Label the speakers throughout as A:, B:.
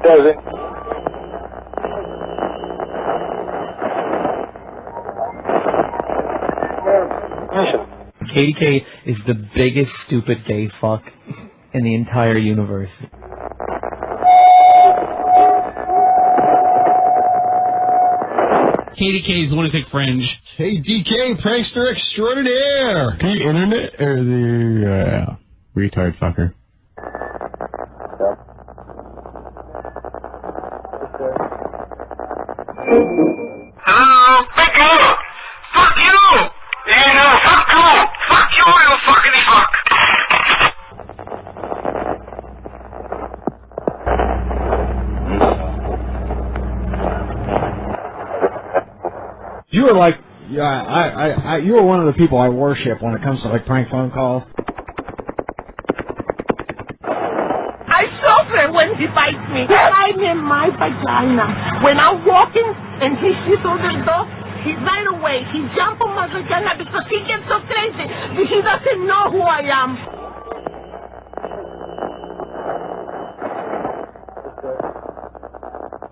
A: doesn't.
B: KDK is the biggest stupid gay fuck in the entire universe.
C: KDK's Lunatic Fringe.
D: KDK, prankster extraordinaire. The internet or the retard fucker.
E: Hello? Fuck you! Fuck you! Yeah, fuck you! Fuck you, you fuckity fuck!
D: You were like, you were one of the people I worship when it comes to like prank phone calls.
F: I suffer when he bites me. I'm in my vagina. When I'm walking and he sees through the door, he right away, he jumps on my vagina because he gets so crazy. He doesn't know who I am.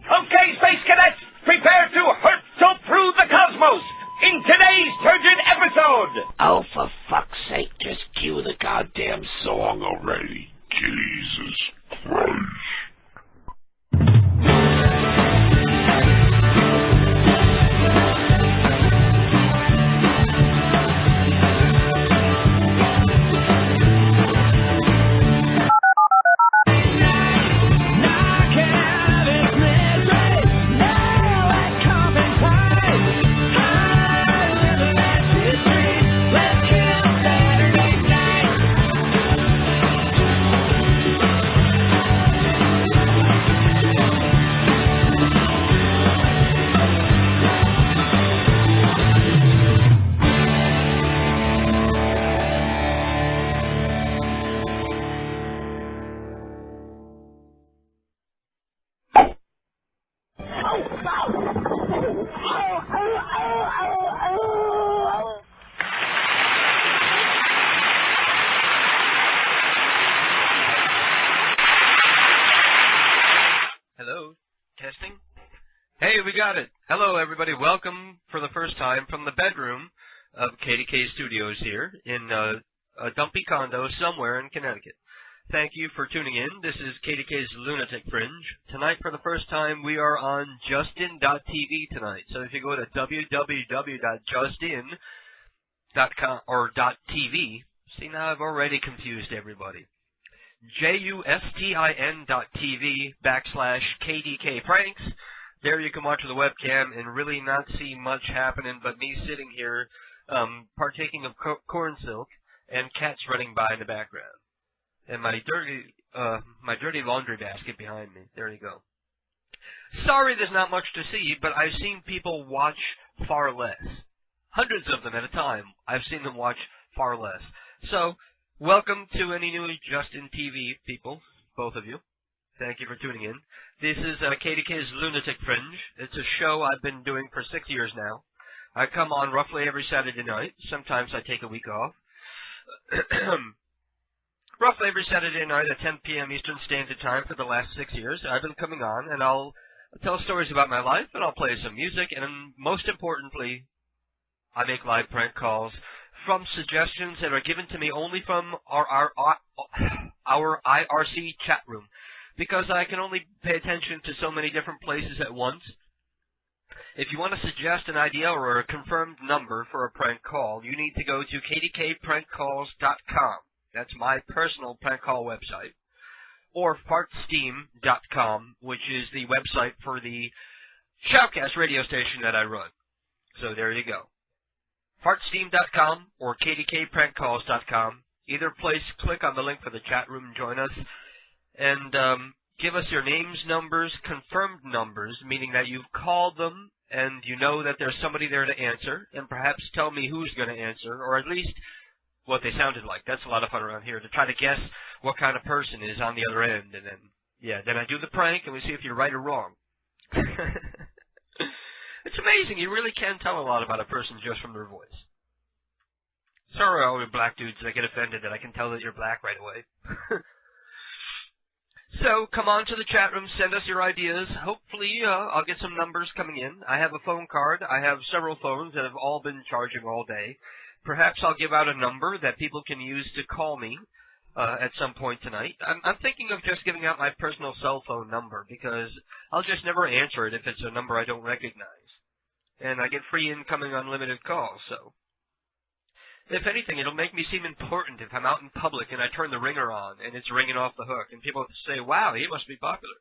E: Okay, Space Cadets, prepare to hurt so through the cosmos in today's turgid episode!
G: Oh, for fuck's sake, just cue the goddamn song already. Jesus Christ.
H: Hello? Testing? Hey, we got it. Hello, everybody. Welcome for the first time from the bedroom of KDK Studios here in a dumpy condo somewhere in Connecticut. Thank you for tuning in. This is KDK's Lunatic Fringe. Tonight, for the first time, we are on Justin.tv tonight. So if you go to www.justin.com or .tv, see, now I've already confused everybody. justin.tv/KDK Pranks. There you can watch the webcam and really not see much happening but me sitting here partaking of corn silk and cats running by in the background. And my dirty laundry basket behind me. There you go. Sorry there's not much to see, but I've seen people watch far less. Hundreds of them at a time. I've seen them watch far less. So, welcome to any new Justin TV people, both of you. Thank you for tuning in. This is KDK's Lunatic Fringe. It's a show I've been doing for 6 years now. I come on roughly every Saturday night. Sometimes I take a week off. Roughly every Saturday night at 10 p.m. Eastern Standard Time for the last 6 years. I've been coming on, and I'll tell stories about my life, and I'll play some music, and most importantly, I make live prank calls from suggestions that are given to me only from our IRC chat room, because I can only pay attention to so many different places at once. If you want to suggest an idea or a confirmed number for a prank call, you need to go to kdkprankcalls.com. That's my personal prank call website. Or fartsteam.com, which is the website for the Shoutcast radio station that I run. So there you go. fartsteam.com or kdkprankcalls.com. Either place, click on the link for the chat room and join us. And give us your names, numbers, confirmed numbers, meaning that you've called them and you know that there's somebody there to answer, and perhaps tell me who's going to answer, or at least what they sounded like. That's a lot of fun around here, to try to guess what kind of person is on the other end, and then I do the prank, and we see if you're right or wrong. It's amazing. You really can tell a lot about a person just from their voice. Sorry, all you black dudes that get offended that I can tell that you're black right away. So come on to the chat room, send us your ideas. Hopefully I'll get some numbers coming in. I have a phone card. I have several phones that have all been charging all day. Perhaps I'll give out a number that people can use to call me at some point tonight. I'm thinking of just giving out my personal cell phone number because I'll just never answer it if it's a number I don't recognize. And I get free incoming unlimited calls, so... If anything, it'll make me seem important if I'm out in public and I turn the ringer on and it's ringing off the hook and people say, wow, he must be popular.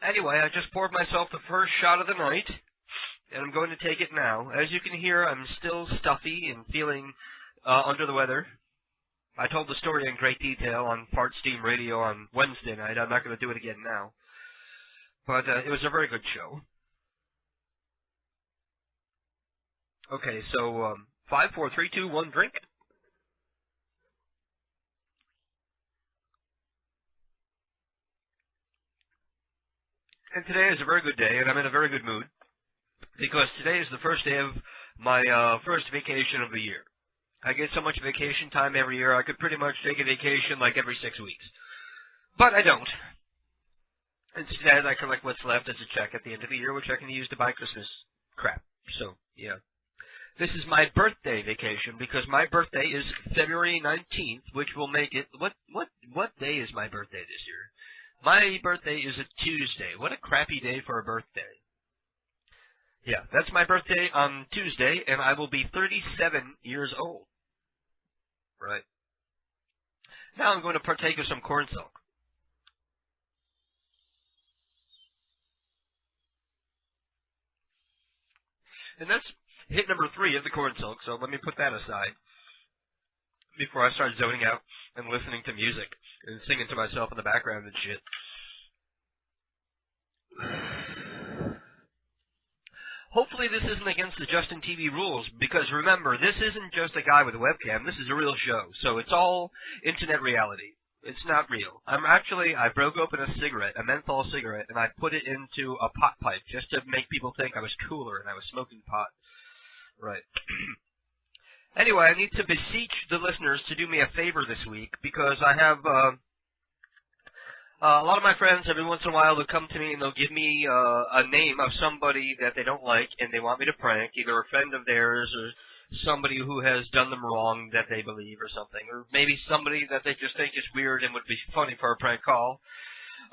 H: Anyway, I just poured myself the first shot of the night and I'm going to take it now. As you can hear, I'm still stuffy and feeling under the weather. I told the story in great detail on Fart Steam Radio on Wednesday night. I'm not going to do it again now. But it was a very good show. Okay, so 5, 4, 3, 2, 1, drink. And today is a very good day, and I'm in a very good mood, because today is the first day of my first vacation of the year. I get so much vacation time every year, I could pretty much take a vacation like every 6 weeks. But I don't. Instead, I collect what's left as a check at the end of the year, which I can use to buy Christmas crap. So, yeah. This is my birthday vacation because my birthday is February 19th, which will make it... What day is my birthday this year? My birthday is a Tuesday. What a crappy day for a birthday. Yeah, that's my birthday on Tuesday, and I will be 37 years old. Right. Now I'm going to partake of some corn silk. And that's hit number 3 of the corn silk, so let me put that aside before I start zoning out and listening to music and singing to myself in the background and shit. Hopefully this isn't against the Justin TV rules, because remember, this isn't just a guy with a webcam, this is a real show, so it's all internet reality. It's not real. I broke open a cigarette, a menthol cigarette, and I put it into a pot pipe just to make people think I was cooler and I was smoking pot. Right. Anyway, I need to beseech the listeners to do me a favor this week, because I have a lot of my friends every once in a while will come to me and they'll give me a name of somebody that they don't like and they want me to prank, either a friend of theirs or somebody who has done them wrong that they believe or something, or maybe somebody that they just think is weird and would be funny for a prank call.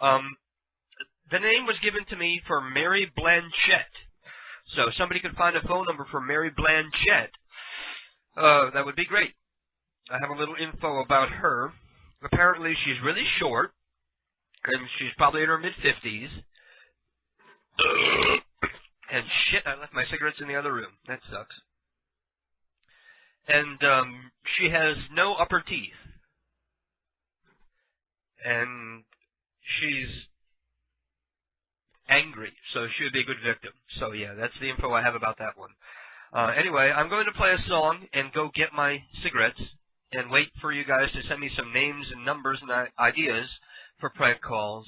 H: The name was given to me for Mary Blanchette. So if somebody could find a phone number for Mary Blanchette, that would be great. I have a little info about her. Apparently she's really short, and she's probably in her mid-50s. And shit, I left my cigarettes in the other room. That sucks. And she has no upper teeth. And she's angry, so she would be a good victim. So yeah, that's the info I have about that one. Anyway, I'm going to play a song and go get my cigarettes and wait for you guys to send me some names and numbers and ideas for prank calls,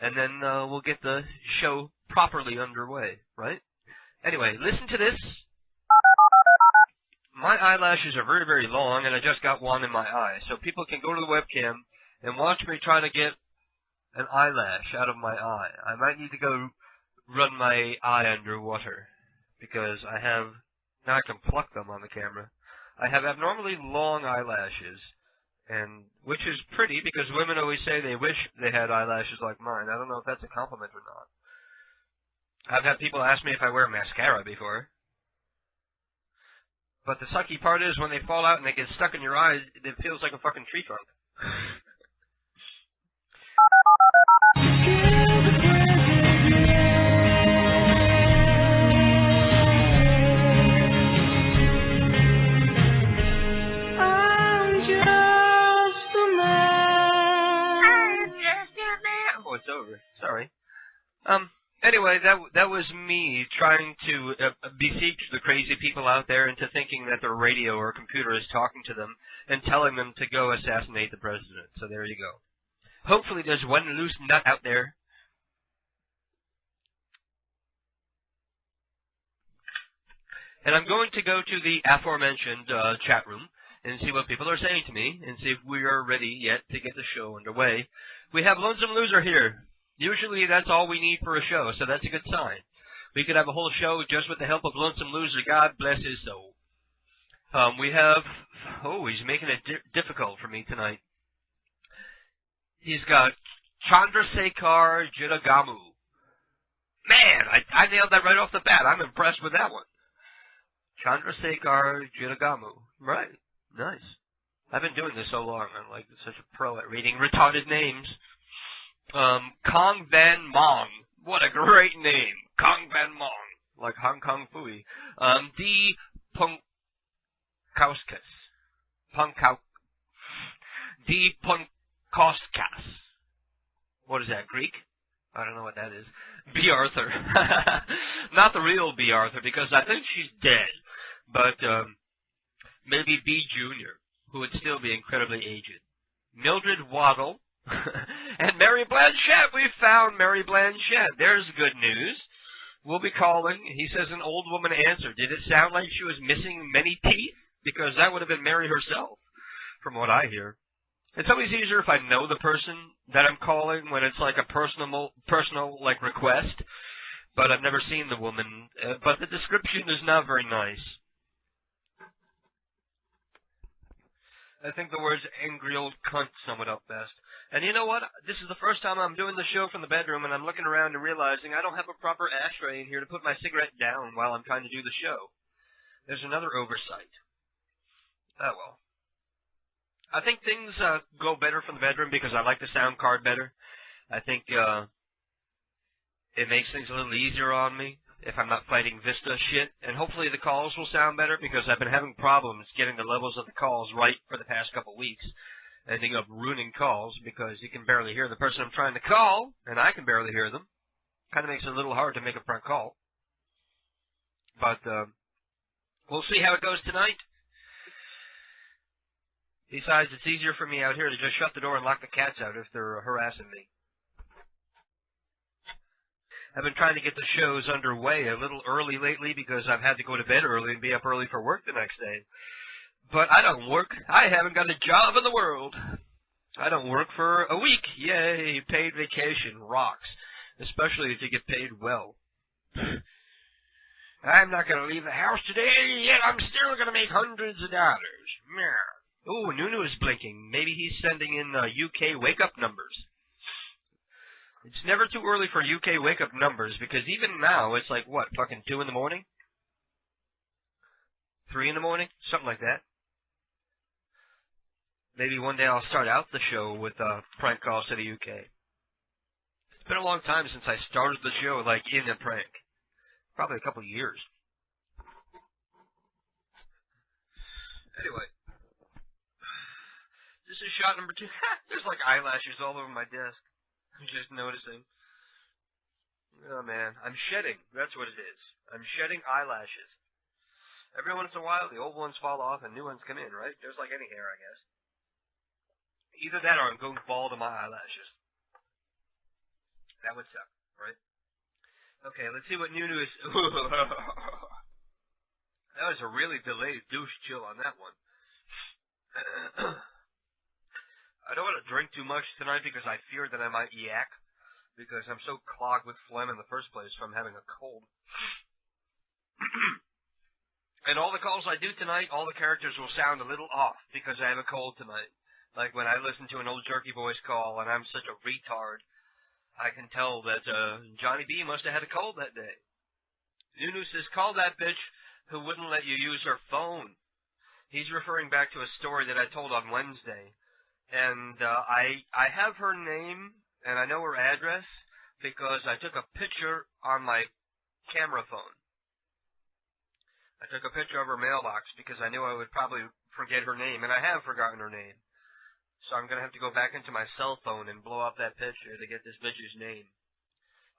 H: and then we'll get the show properly underway, right? Anyway, listen to this. My eyelashes are very, very long, and I just got one in my eye, so people can go to the webcam and watch me trying to get an eyelash out of my eye. I might need to go run my eye underwater, because now I can pluck them on the camera. I have abnormally long eyelashes, and which is pretty, because women always say they wish they had eyelashes like mine. I don't know if that's a compliment or not. I've had people ask me if I wear mascara before. But the sucky part is when they fall out and they get stuck in your eyes, it feels like a fucking tree trunk. Oh, it's over. Sorry. Anyway, that was me trying to beseech the crazy people out there into thinking that their radio or computer is talking to them and telling them to go assassinate the president. So there you go. Hopefully there's one loose nut out there. And I'm going to go to the aforementioned chat room and see what people are saying to me, and see if we are ready yet to get the show underway. We have Lonesome Loser here. Usually that's all we need for a show, so that's a good sign. We could have a whole show just with the help of Lonesome Loser. God bless his soul. We have... Oh, he's making it difficult for me tonight. He's got Chandrasekhar Jitagamu. Man, I nailed that right off the bat. I'm impressed with that one. Chandrasekhar Jitagamu. Right. Nice. I've been doing this so long. I'm like such a pro at reading retarded names. Kong Van Mong. What a great name. Kong Van Mong. Like Hong Kong Fooey. D. Punkauskas. D. Punkauskas. What is that, Greek? I don't know what that is. B. Arthur. Not the real B. Arthur, because I think she's dead. But maybe B. Jr., who would still be incredibly aged. Mildred Waddle. And Mary Blanchett. We found Mary Blanchett. There's good news. We'll be calling. He says an old woman answered. Did it sound like she was missing many teeth? Because that would have been Mary herself, from what I hear. It's always easier if I know the person that I'm calling when it's like a personal like request. But I've never seen the woman. But the description is not very nice. I think the words angry old cunt sum it up best. And you know what? This is the first time I'm doing the show from the bedroom, and I'm looking around and realizing I don't have a proper ashtray in here to put my cigarette down while I'm trying to do the show. There's another oversight. Oh well. I think things go better from the bedroom because I like the sound card better. I think it makes things a little easier on me if I'm not fighting Vista shit. And hopefully the calls will sound better because I've been having problems getting the levels of the calls right for the past couple weeks. Ending up ruining calls because you can barely hear the person I'm trying to call, and I can barely hear them. Kind of makes it a little hard to make a prank call. But we'll see how it goes tonight. Besides, it's easier for me out here to just shut the door and lock the cats out if they're harassing me. I've been trying to get the shows underway a little early lately because I've had to go to bed early and be up early for work the next day. But I don't work. I haven't got a job in the world. I don't work for a week. Yay, paid vacation rocks. Especially if you get paid well. I'm not going to leave the house today, yet I'm still going to make hundreds of dollars. Ooh, Nunu is blinking. Maybe he's sending in UK wake-up numbers. It's never too early for UK wake-up numbers, because even now, it's like, what, fucking 2 in the morning? 3 in the morning? Something like that. Maybe one day I'll start out the show with prank calls to the UK. It's been a long time since I started the show, like, in a prank. Probably a couple of years. Anyway. This is shot number 2. There's like eyelashes all over my desk. I'm just noticing. Oh man, I'm shedding. That's what it is. I'm shedding eyelashes. Every once in a while, the old ones fall off and new ones come in, right? There's like any hair, I guess. Either that or I'm going bald on my eyelashes. That would suck, right? Okay, let's see what Nunu is. That was a really delayed douche chill on that one. I don't want to drink too much tonight because I fear that I might yak because I'm so clogged with phlegm in the first place from having a cold. And all the calls I do tonight, all the characters will sound a little off because I have a cold tonight. Like when I listen to an old Jerky Boys call and I'm such a retard, I can tell that Johnny B must have had a cold that day. Nunu says, call that bitch who wouldn't let you use her phone. He's referring back to a story that I told on Wednesday. And I have her name, and I know her address, because I took a picture on my camera phone. I took a picture of her mailbox, because I knew I would probably forget her name, and I have forgotten her name. So I'm going to have to go back into my cell phone and blow up that picture to get this bitch's name.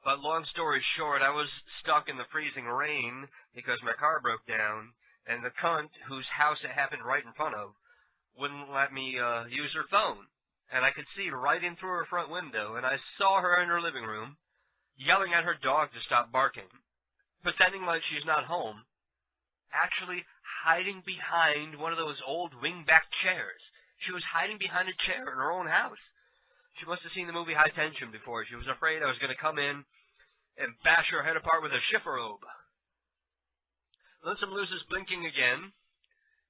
H: But long story short, I was stuck in the freezing rain, because my car broke down, and the cunt, whose house it happened right in front of, wouldn't let me use her phone. And I could see right in through her front window, and I saw her in her living room, yelling at her dog to stop barking, pretending like she's not home, actually hiding behind one of those old wing-back chairs. She was hiding behind a chair in her own house. She must have seen the movie High Tension before. She was afraid I was going to come in and bash her head apart with a chifforobe. Lonesome Lose is blinking again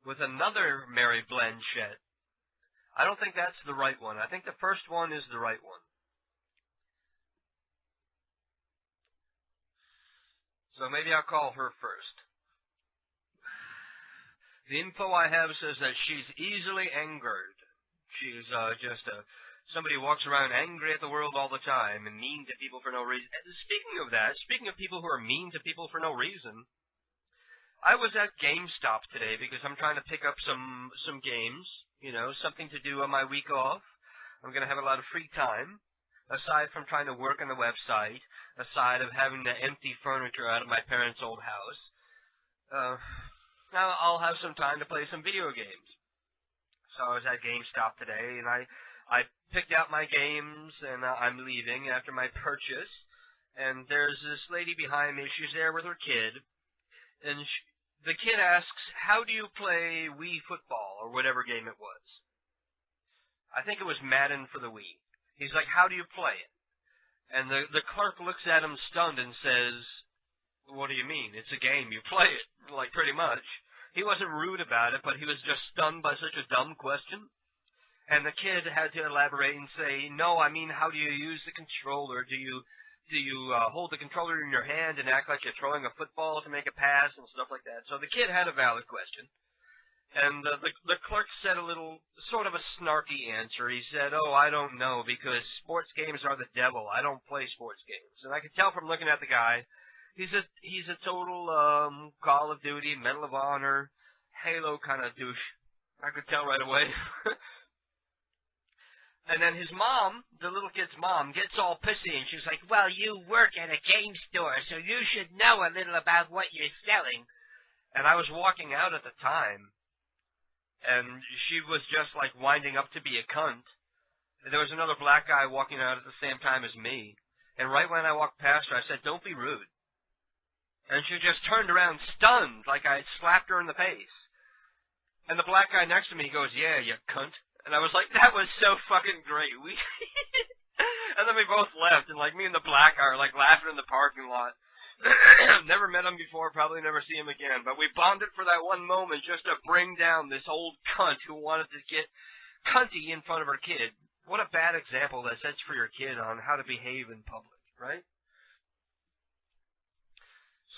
H: with another Mary Blanchett. I don't think that's the right one. I think the first one is the right one. So maybe I'll call her first. The info I have says that she's easily angered. She's somebody who walks around angry at the world all the time and mean to people for no reason. Speaking of that, speaking of people who are mean to people for no reason, I was at GameStop today because I'm trying to pick up some games, you know, something to do on my week off. I'm going to have a lot of free time, aside from trying to work on the website, aside of having to empty furniture out of my parents' old house. Now I'll have some time to play some video games. So I was at GameStop today, and I picked out my games, and I'm leaving after my purchase. And there's this lady behind me. She's there with her kid, and the kid asks, "How do you play Wii football?" or whatever game it was. I think it was Madden for the Wii. He's like, "How do you play it?" And the clerk looks at him stunned and says, "What do you mean? It's a game. You play it." Like, pretty much. He wasn't rude about it, but he was just stunned by such a dumb question. And the kid had to elaborate and say, "No, I mean, how do you use the controller? Do you hold the controller in your hand and act like you're throwing a football to make a pass and stuff like that?" So the kid had a valid question. And the clerk said a little, sort of a snarky answer. He said, "Oh, I don't know, because sports games are the devil. I don't play sports games." And I could tell from looking at the guy, he's a total Call of Duty, Medal of Honor, Halo kind of douche. I could tell right away. And then his mom, the little kid's mom, gets all pissy, and she's like, "Well, you work at a game store, so you should know a little about what you're selling." And I was walking out at the time, and she was just like winding up to be a cunt. And there was another black guy walking out at the same time as me. And right when I walked past her, I said, "Don't be rude." And she just turned around stunned, like I had slapped her in the face. And the black guy next to me goes, "Yeah, you cunt." And I was like, that was so fucking great. And then we both left, and like me and the black guy are like laughing in the parking lot. Never met him before, probably never see him again. But we bonded for that one moment just to bring down this old cunt who wanted to get cunty in front of her kid. What a bad example that sets for your kid on how to behave in public, right?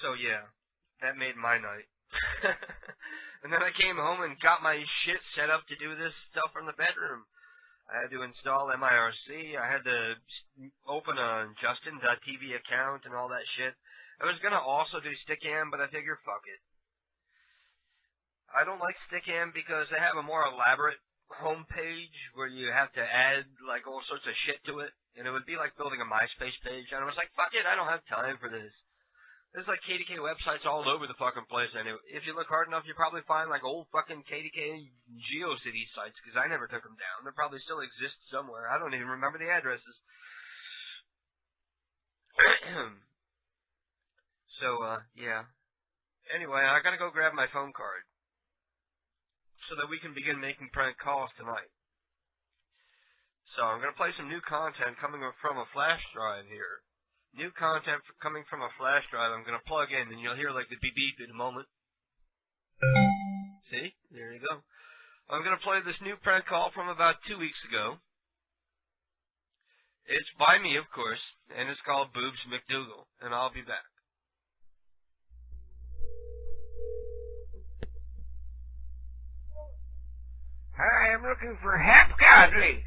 H: So yeah, that made my night. And then I came home and got my shit set up to do this stuff from the bedroom. I had to install MIRC. I had to open a Justin.tv account and all that shit. I was going to also do Stickam, but I figured, fuck it. I don't like Stickam because they have a more elaborate homepage where you have to add like all sorts of shit to it. And it would be like building a MySpace page. And I was like, fuck it, I don't have time for this. There's like KDK websites all over the fucking place. And if you look hard enough, you probably find like old fucking KDK GeoCities sites, because I never took them down. They probably still exist somewhere. I don't even remember the addresses. So, yeah. Anyway, I gotta go grab my phone card so that we can begin making prank calls tonight. So I'm gonna play some new content coming from a flash drive here. New content coming from a flash drive. I'm going to plug in, and you'll hear like the beep beep in a moment. See? There you go. I'm going to play this new prank call from about 2 weeks ago. It's by me, of course, and it's called Boobs McDougal, and I'll be back.
E: Hi, I'm looking for Hap Godley.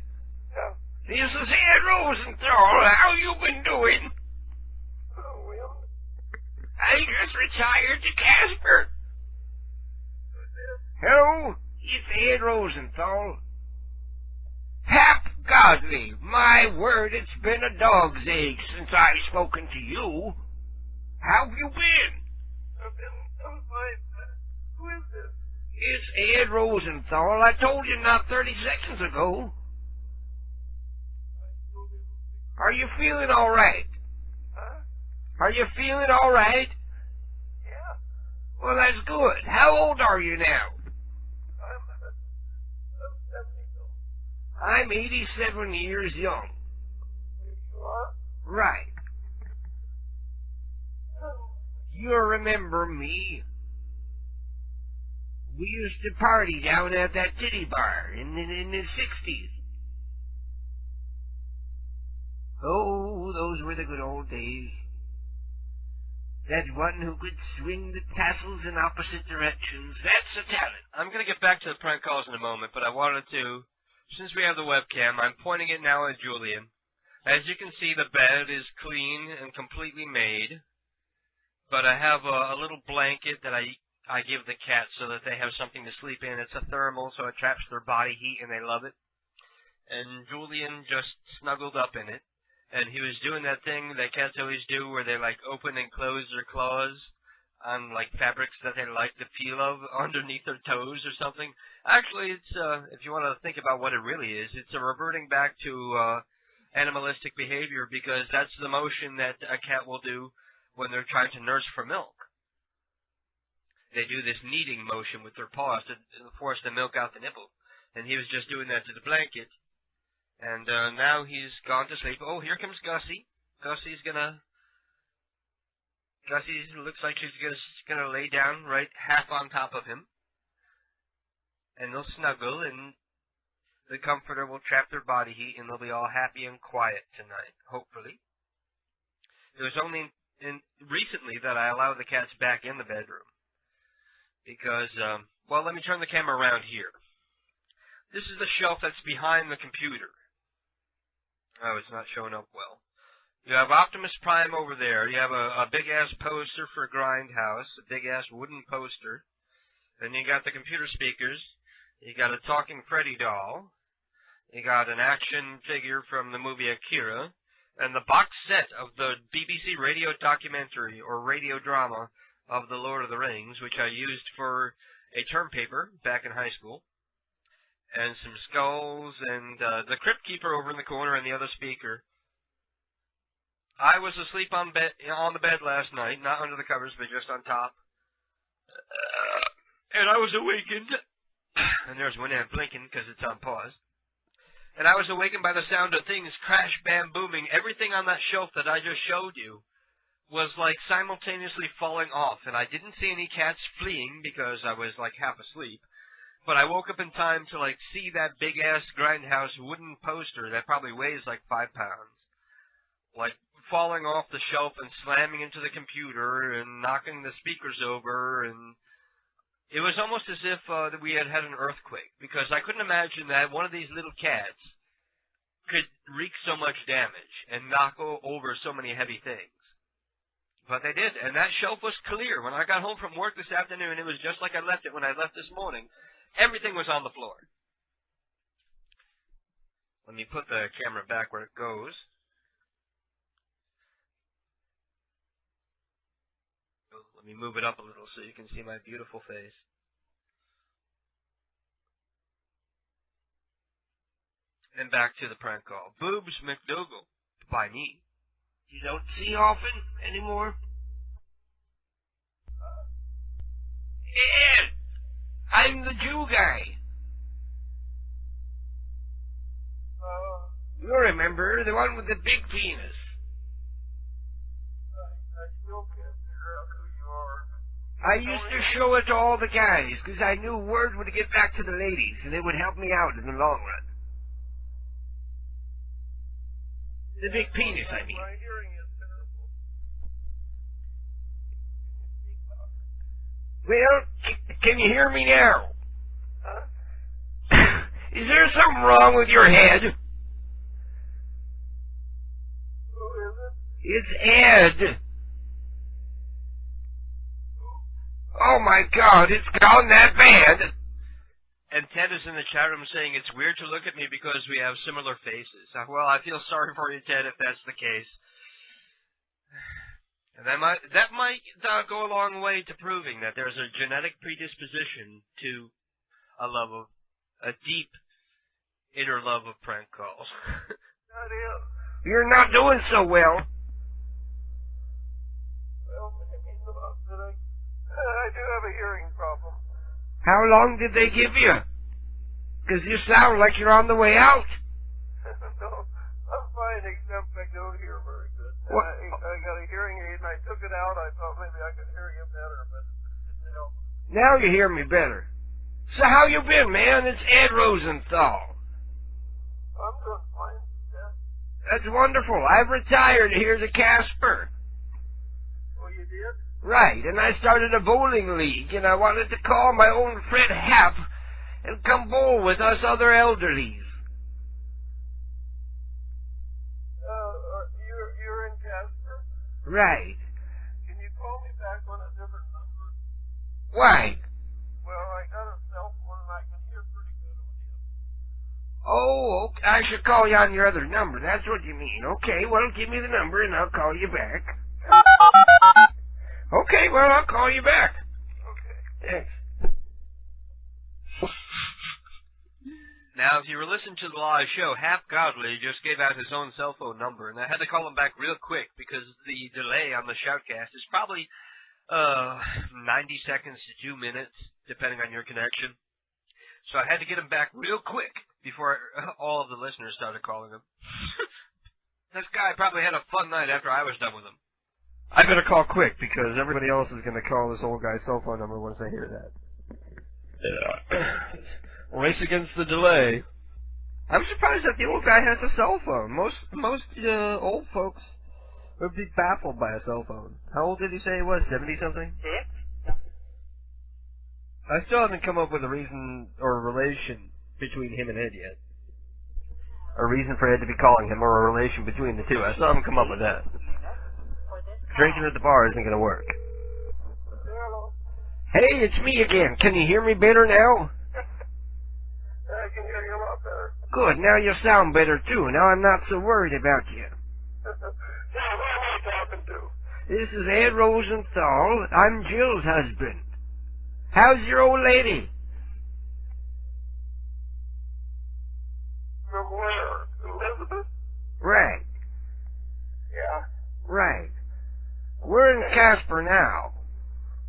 E: This is Ed Rosenthal. How you been doing? I just retired to Casper. Hello, it's Ed Rosenthal. Hap Godley, my word, it's been a dog's age since I've spoken to you. How have you been? I've been fine. Who is this? It's Ed Rosenthal. I told you not 30 seconds ago. Are you feeling all right? Huh? Are you feeling all right? Yeah. Well, that's good. How old are you now? I'm 87 years young. Right. You remember me? We used to party down at that titty bar in the 60s. Oh, those were the good old days. That one who could swing the tassels in opposite directions. That's a talent.
H: I'm going to get back to the prank calls in a moment, but I wanted to, since we have the webcam, I'm pointing it now at Julian. As you can see, the bed is clean and completely made, but I have a little blanket that I give the cats so that they have something to sleep in. It's a thermal, so it traps their body heat, and they love it. And Julian just snuggled up in it. And he was doing that thing that cats always do where they, like, open and close their claws on, like, fabrics that they like the feel of underneath their toes or something. Actually, it's, if you want to think about what it really is, it's a reverting back to animalistic behavior, because that's the motion that a cat will do when they're trying to nurse for milk. They do this kneading motion with their paws to force the milk out the nipple. And he was just doing that to the blanket. And now he's gone to sleep. Oh, here comes Gussie. Gussie looks like she's gonna lay down right half on top of him. And they'll snuggle, and the comforter will trap their body heat, and they'll be all happy and quiet tonight, hopefully. It was only recently that I allowed the cats back in the bedroom. Because, well, let me turn the camera around here. This is the shelf that's behind the computer. Oh, it's not showing up well. You have Optimus Prime over there. You have a big-ass poster for Grindhouse, a big-ass wooden poster. Then you got the computer speakers. You got a talking Freddy doll. You got an action figure from the movie Akira. And the box set of the BBC radio documentary or radio drama of The Lord of the Rings, which I used for a term paper back in high school. And some skulls, and the Crypt Keeper over in the corner, and the other speaker. I was asleep on the bed last night, not under the covers, but just on top. And I was awakened, and there's Winamp blinking because it's on pause. And I was awakened by the sound of things crash, bam, booming. Everything on that shelf that I just showed you was like simultaneously falling off, and I didn't see any cats fleeing because I was like half asleep. But I woke up in time to, like, see that big-ass Grindhouse wooden poster that probably weighs like 5 pounds, like, falling off the shelf and slamming into the computer and knocking the speakers over, and it was almost as if we had had an earthquake, because I couldn't imagine that one of these little cats could wreak so much damage and knock over so many heavy things. But they did, and that shelf was clear. When I got home from work this afternoon, it was just like I left it when I left this morning. Everything was on the floor. Let me put the camera back where it goes. Let me move it up a little so you can see my beautiful face. And back to the prank call. Boobs McDougal. By me.
E: You don't see often anymore? Ed! I'm the Jew guy. You remember, the one with the big penis.
A: I still can't figure out who you are.
E: I used to show it to all the guys, because I knew word would get back to the ladies, and it would help me out in the long run. The big penis, I mean.
A: My hearing is terrible.
E: Well, can you hear me now?
A: Huh?
E: Is there something wrong with your head?
A: Who is it?
E: It's Ed. Oh my God, it's gone that bad.
H: And Ted is in the chat room saying it's weird to look at me because we have similar faces. Well, I feel sorry for you, Ted, if that's the case. And that might go a long way to proving that there's a genetic predisposition to a deep inner love of prank calls.
E: You're not doing so well.
A: Well, maybe not, but I I do have a hearing problem.
E: How long did they give you? 'Cause you sound like you're on the way out.
A: No, I'm fine, except I don't hear very good.
E: What?
A: I got a hearing aid and I took it out. I thought maybe I could hear you better, but it didn't help.
E: Now you hear me better. So how you been, man? It's Ed Rosenthal.
A: I'm doing fine. Yeah.
E: That's wonderful. I've retired here to Casper.
A: Oh, you did?
E: Right, and I started a bowling league, and I wanted to call my own friend Hap and come bowl with us other elderlies.
A: You're in Casper?
E: Right.
A: Can you call me back on a different number?
E: Why?
A: Well, I got a cell phone and I can hear pretty good on you.
E: Oh, okay. I should call you on your other number. That's what you mean. Okay, well, give me the number and I'll call you back. Okay, well, I'll call you back.
A: Okay.
E: Thanks.
H: Now, if you were listening to the live show, Hap Godley just gave out his own cell phone number, and I had to call him back real quick because the delay on the shoutcast is probably 90 seconds to 2 minutes, depending on your connection. So I had to get him back real quick before all of the listeners started calling him. This guy probably had a fun night after I was done with him. I better call quick because everybody else is going to call this old guy's cell phone number once they hear that. Race against the delay. I'm surprised that the old guy has a cell phone. Most old folks would be baffled by a cell phone. How old did he say he was? 70-something? I still haven't come up with a reason or a relation between him and Ed yet. A reason for Ed to be calling him or a relation between the two. I still haven't come up with that. Drinking at the bar isn't going to work.
A: Hello.
E: Hey, it's me again. Can you hear me better now?
A: I can hear you a lot better.
E: Good. Now you sound better, too. Now I'm not so worried about you.
A: Yeah, who am I talking to?
E: This is Ed Rosenthal. I'm Jill's husband. How's your old lady?
A: From where? Elizabeth?
E: Right.
A: Yeah.
E: Right. We're in Casper now.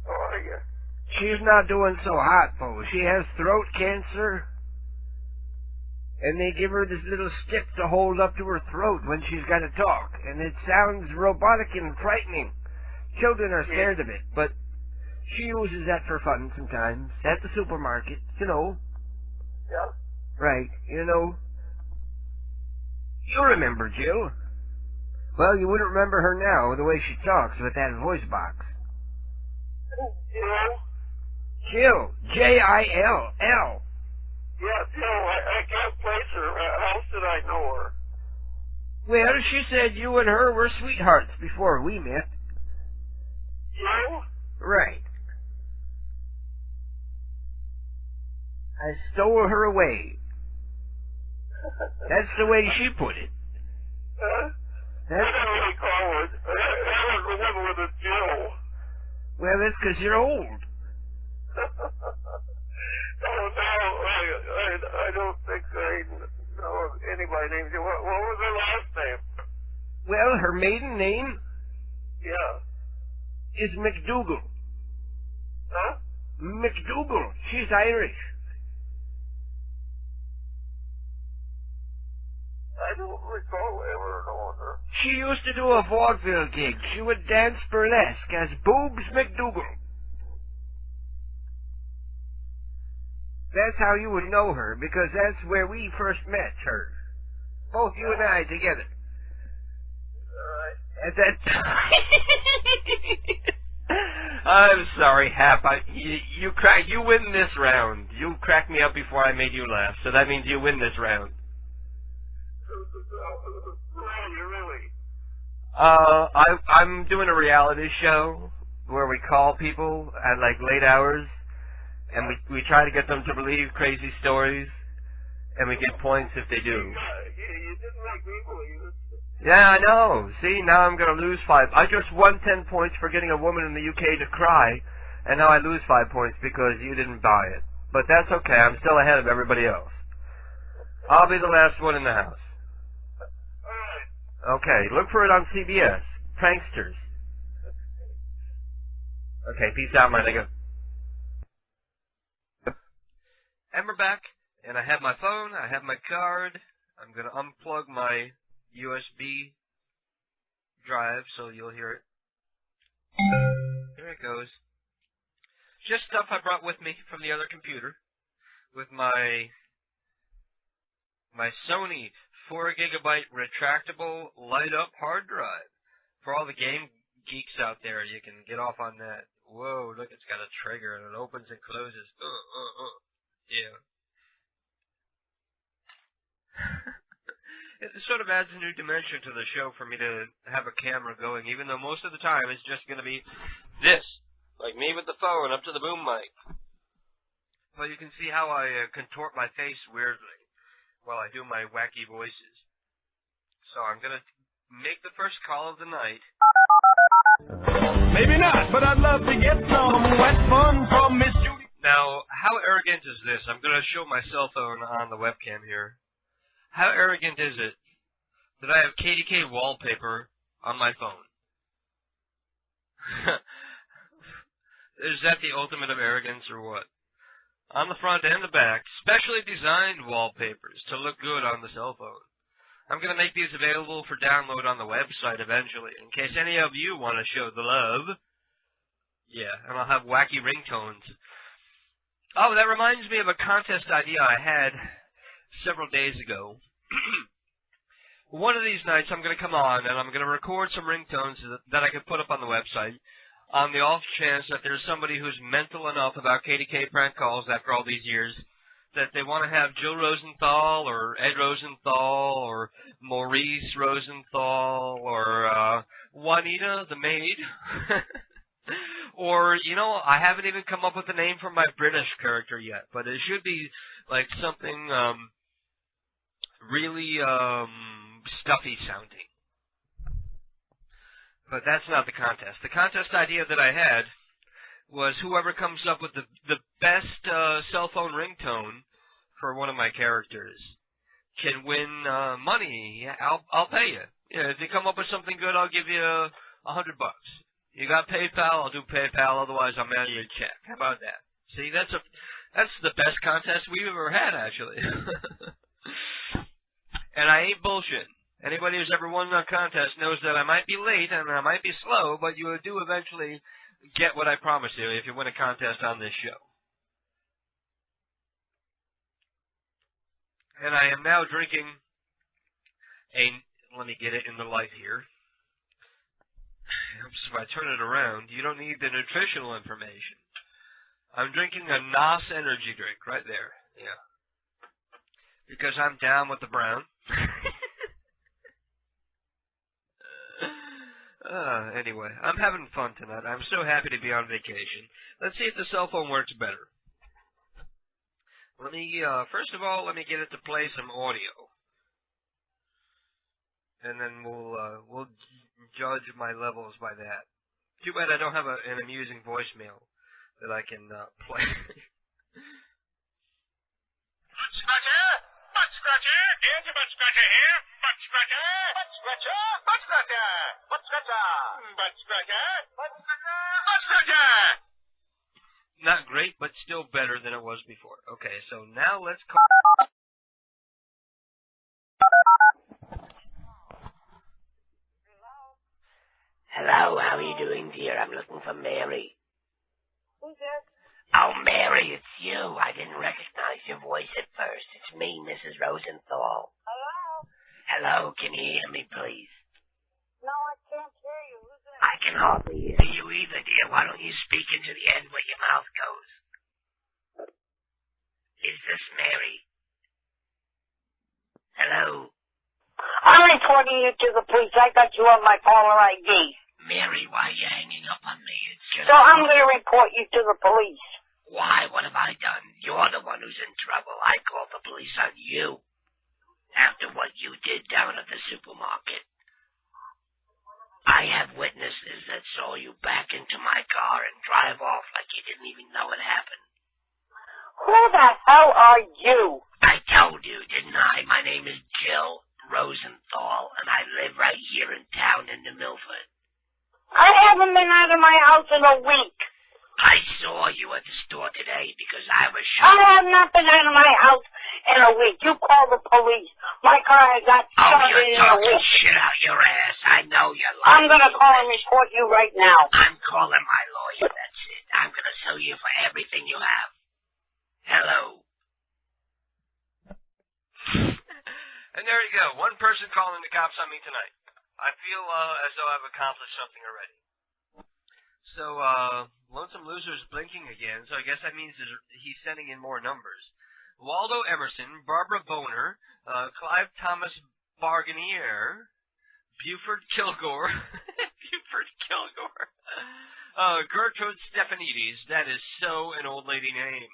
A: How are you?
E: She's not doing so hot, though. She has throat cancer. And they give her this little stick to hold up to her throat when she's got to talk. And it sounds robotic and frightening. Children are scared of it, but she uses that for fun sometimes. At the supermarket, you know.
A: Yeah.
E: Right, you know. You remember Jill. Well, you wouldn't remember her now, the way she talks with that voice box.
A: Jill?
E: Jill. Jill.
A: Yeah, Jill, I can't place her. How should I know her?
E: Well, she said you and her were sweethearts before we met.
A: Jill?
E: Right. I stole her away. That's the way she put it.
A: Huh? I
E: That's,
A: don't really call her. I don't remember with a Jill.
E: well, that's 'cause you're old.
A: Oh, no, I don't think I know of anybody named Jill. What was her last name?
E: Well, her maiden name
A: Yeah.
E: is McDougal.
A: Huh?
E: McDougal. She's Irish.
A: I don't recall ever knowing her.
E: She used to do a vaudeville gig. She would dance burlesque as Boobs McDougal. That's how you would know her, because that's where we first met her. Both you and I together.
A: All right.
E: At that time. I'm sorry, Hap. You win this round. You cracked me up before I made you laugh, so that means you win this round.
A: Really?
H: I'm doing a reality show where we call people at like late hours, and we try to get them to believe crazy stories, and we get points if they do.
A: You didn't make me believe it.
H: Yeah, I know. See, now I'm going to lose 5. I just won 10 points for getting a woman in the UK to cry, and now I lose 5 points because you didn't buy it. But that's okay. I'm still ahead of everybody else. I'll be the last one in the house.
A: All right.
H: Okay, look for it on CBS. Pranksters. Okay, peace out, my nigga. And we're back, and I have my phone, I have my card. I'm going to unplug my USB drive so you'll hear it. Here it goes. Just stuff I brought with me from the other computer with my Sony 4 gigabyte retractable light-up hard drive. For all the game geeks out there, you can get off on that. Whoa, look, it's got a trigger and it opens and closes. Yeah. It sort of adds a new dimension to the show for me to have a camera going, even though most of the time it's just going to be this, like me with the phone up to the boom mic. Well, you can see how I contort my face weirdly while I do my wacky voices. So I'm going to make the first call of the night.
C: Maybe not, but I'd love to get some wet fun from Miss Judy.
H: Now, how arrogant is this? I'm going to show my cell phone on the webcam here. How arrogant is it that I have KDK wallpaper on my phone? Is that the ultimate of arrogance or what? On the front and the back, specially designed wallpapers to look good on the cell phone. I'm going to make these available for download on the website eventually, in case any of you want to show the love. Yeah, and I'll have wacky ringtones. Oh, that reminds me of a contest idea I had several days ago. One of these nights I'm going to come on and I'm going to record some ringtones that I could put up on the website on the off chance that there's somebody who's mental enough about KDK prank calls after all these years that they want to have Jill Rosenthal or Ed Rosenthal or Maurice Rosenthal or Juanita the maid. Or, you know, I haven't even come up with a name for my British character yet, but it should be like something really stuffy sounding. But that's not the contest. The contest idea that I had was whoever comes up with the best cell phone ringtone for one of my characters can win money. I'll pay you. Yeah, if you come up with something good, I'll give you $100. You got PayPal, I'll do PayPal, otherwise I'll mail you a check. How about that? See, that's the best contest we've ever had, actually. And I ain't bullshit. Anybody who's ever won a contest knows that I might be late and I might be slow, but you do eventually get what I promised you if you win a contest on this show. And I am now drinking let me get it in the light here. So if I turn it around, you don't need the nutritional information. I'm drinking a NOS energy drink right there. Yeah. Because I'm down with the brown. Anyway, I'm having fun tonight. I'm so happy to be on vacation. Let's see if the cell phone works better. Let me, first of all, let me get it to play some audio. And then we'll judge my levels by that. Too bad I don't have an amusing voicemail that I can play.
I: Butt scratcher! Butt scratcher! Here's your butt scratcher here! Butt scratcher! Butt scratcher! Butt scratcher! Butt scratcher! Butt scratcher! Butt scratcher! Butt scratcher!
H: Not great, but still better than it was before. Okay, so now let's call...
J: Hello, how are you doing, dear? I'm looking for Mary.
K: Who's that?
J: Oh, Mary, it's you. I didn't recognize your voice at first. It's me, Mrs. Rosenthal.
K: Hello?
J: Hello, can you hear me, please?
K: No, I can't hear you. Who's that?
J: I can hardly hear you either, dear. Why don't you speak into the end where your mouth goes? Is this Mary? Hello?
K: I'm reporting you to the police. I got you on my caller ID.
J: Mary, why are you hanging up on me? It's just...
K: So I'm going to report you to the police.
J: Why? What have I done? You're the one who's in trouble. I called the police on you. After what you did down at the supermarket. I have witnesses that saw you back into my car and drive off like you didn't even know it happened.
K: Who the hell are you?
J: I told you, didn't I? My name is Jill Rosenthal, and I live right here in town in New Milford.
K: I haven't been out of my house in a week.
J: I saw you at the store today because I was
K: I
J: shopping.
K: have not been out of my house in a week. You call the police. My car got
J: Oh,
K: started
J: you're
K: in a
J: talking
K: week.
J: shit out your ass. I know you're lying.
K: I'm going to call and report you right now.
J: I'm calling my lawyer, that's it. I'm going to sue you for everything you have. Hello.
H: And there you go. One person calling the cops on me tonight. I feel as though I've accomplished something already. So, Lonesome Loser's blinking again, so I guess that means he's sending in more numbers. Waldo Emerson, Barbara Boner, Clive Thomas Barganier, Buford Kilgore, Gertrude Stephanides. That is so an old lady name.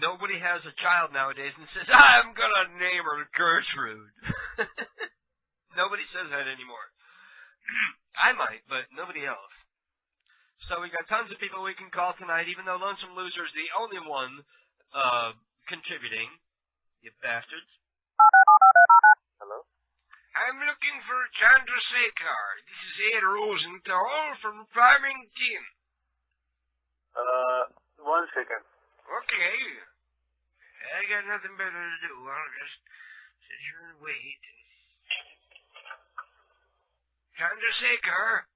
H: Nobody has a child nowadays and says, I'm gonna name her Gertrude. Nobody says that anymore. I might, but nobody else. So we got tons of people we can call tonight, even though Lonesome Loser is the only one contributing. You bastards.
A: Hello?
E: I'm looking for Chandrasekhar. This is Ed Rosenthal from Farmington.
A: 1 second.
E: Okay. I got nothing better to do. I'll just sit here and wait. Chandrasekhar.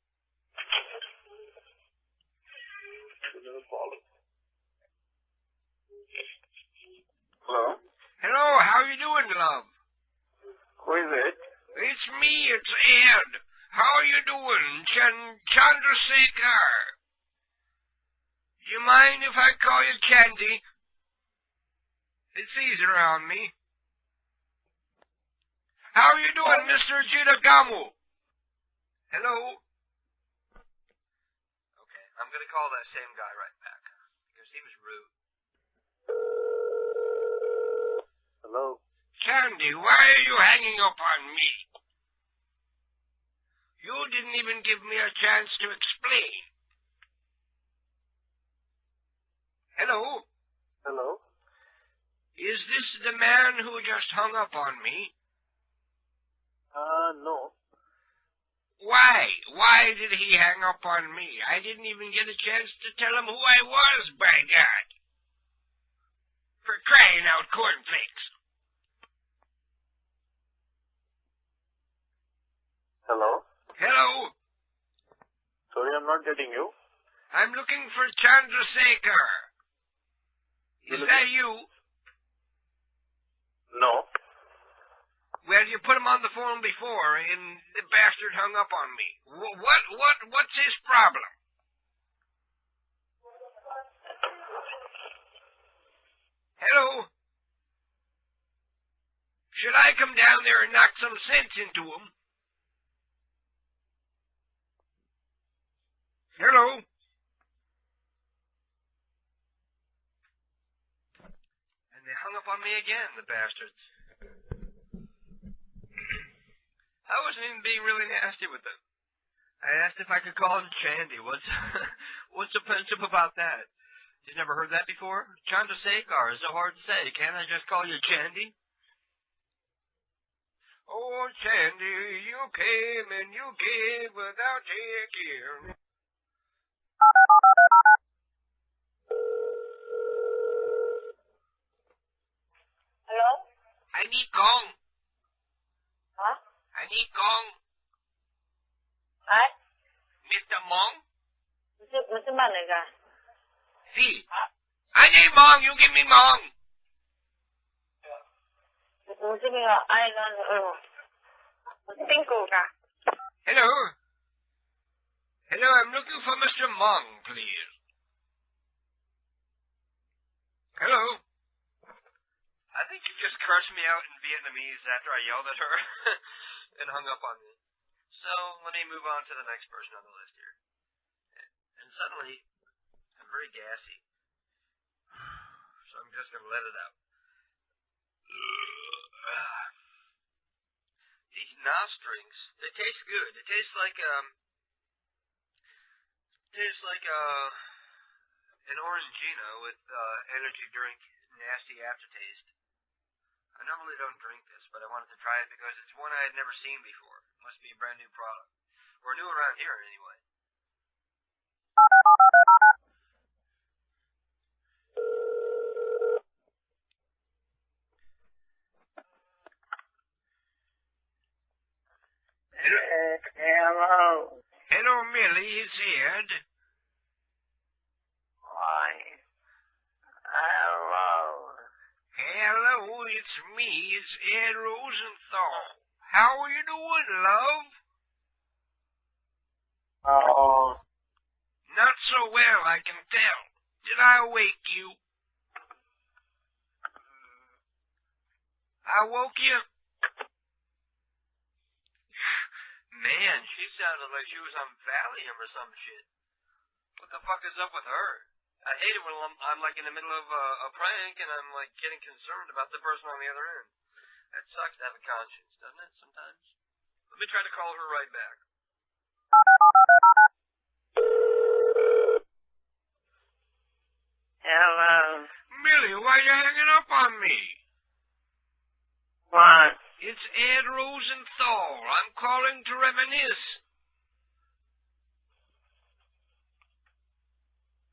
A: Hello?
E: Hello, how you doing, love?
A: Who is it?
E: It's me, it's Ed. How are you doing, Chandrasekhar? Do you mind if I call you Candy? It's easier on me. How are you doing, Mr. Jitagamu? Hello?
H: Okay, I'm gonna call that same guy right back, because he was rude.
A: Hello?
E: Candy, why are you hanging up on me? You didn't even give me a chance to explain. Hello?
A: Hello?
E: Is this the man who just hung up on me?
A: No.
E: Why? Why did he hang up on me? I didn't even get a chance to tell him who I was, by God. For crying out cornflakes.
A: Hello?
E: Hello?
A: Sorry, I'm not getting you.
E: I'm looking for Chandrasekhar. Is that you?
A: No.
E: Well, you put him on the phone before, and the bastard hung up on me. What's his problem? Hello? Should I come down there and knock some sense into him? Hello?
H: And they hung up on me again, the bastards. I wasn't even being really nasty with them. I asked if I could call him Chandy. What's offensive about that? You've never heard that before? Chandrasekhar is so hard to say. Can't I just call you Chandy?
E: Oh, Chandy, you came and you gave without taking.
K: Hello?
E: I need gong.
K: Huh?
E: I need gong.
K: Huh?
E: Mr. Mong?
K: Mr. Managa.
E: See. I need Mong. You give me Mong.
K: Mr. Managa, I don't know. Cinco ka.
E: Hello? Hello, I'm looking for Mr. Mong, please. Hello?
H: I think you just cursed me out in Vietnamese after I yelled at her and hung up on me. So, let me move on to the next person on the list here. And suddenly, I'm very gassy. So I'm just going to let it out. These nostrings, they taste good. It tastes like an Orangina with energy drink, nasty aftertaste. I normally don't drink this, but I wanted to try it because it's one I had never seen before. It must be a brand new product. Or new around here, anyway.
K: Hello.
E: Hello, Millie. It's Ed.
K: Why? Hello.
E: Hello, it's me. It's Ed Rosenthal. How are you doing, love?
K: Oh.
E: Not so well, I can tell. Did I wake you? I woke you?
H: Man, she sounded like she was on Valium or some shit. What the fuck is up with her? I hate it when I'm like in the middle of a prank and I'm like getting concerned about the person on the other end. That sucks to have a conscience, doesn't it, sometimes? Let me try to call her right back.
K: Hello.
E: Millie, why are you hanging up on me?
K: What?
E: It's Ed Rosenthal. I'm calling to reminisce.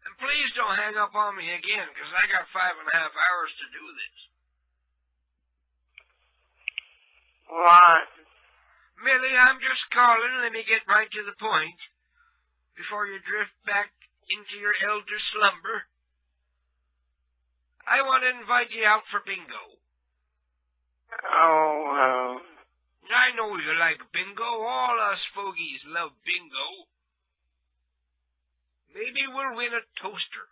E: And please don't hang up on me again, because I got 5.5 hours to do this.
K: What?
E: Millie, I'm just calling. Let me get right to the point before you drift back into your elder slumber. I want to invite you out for bingo.
K: Oh,
E: I know you like bingo. All us fogies love bingo. Maybe we'll win a toaster.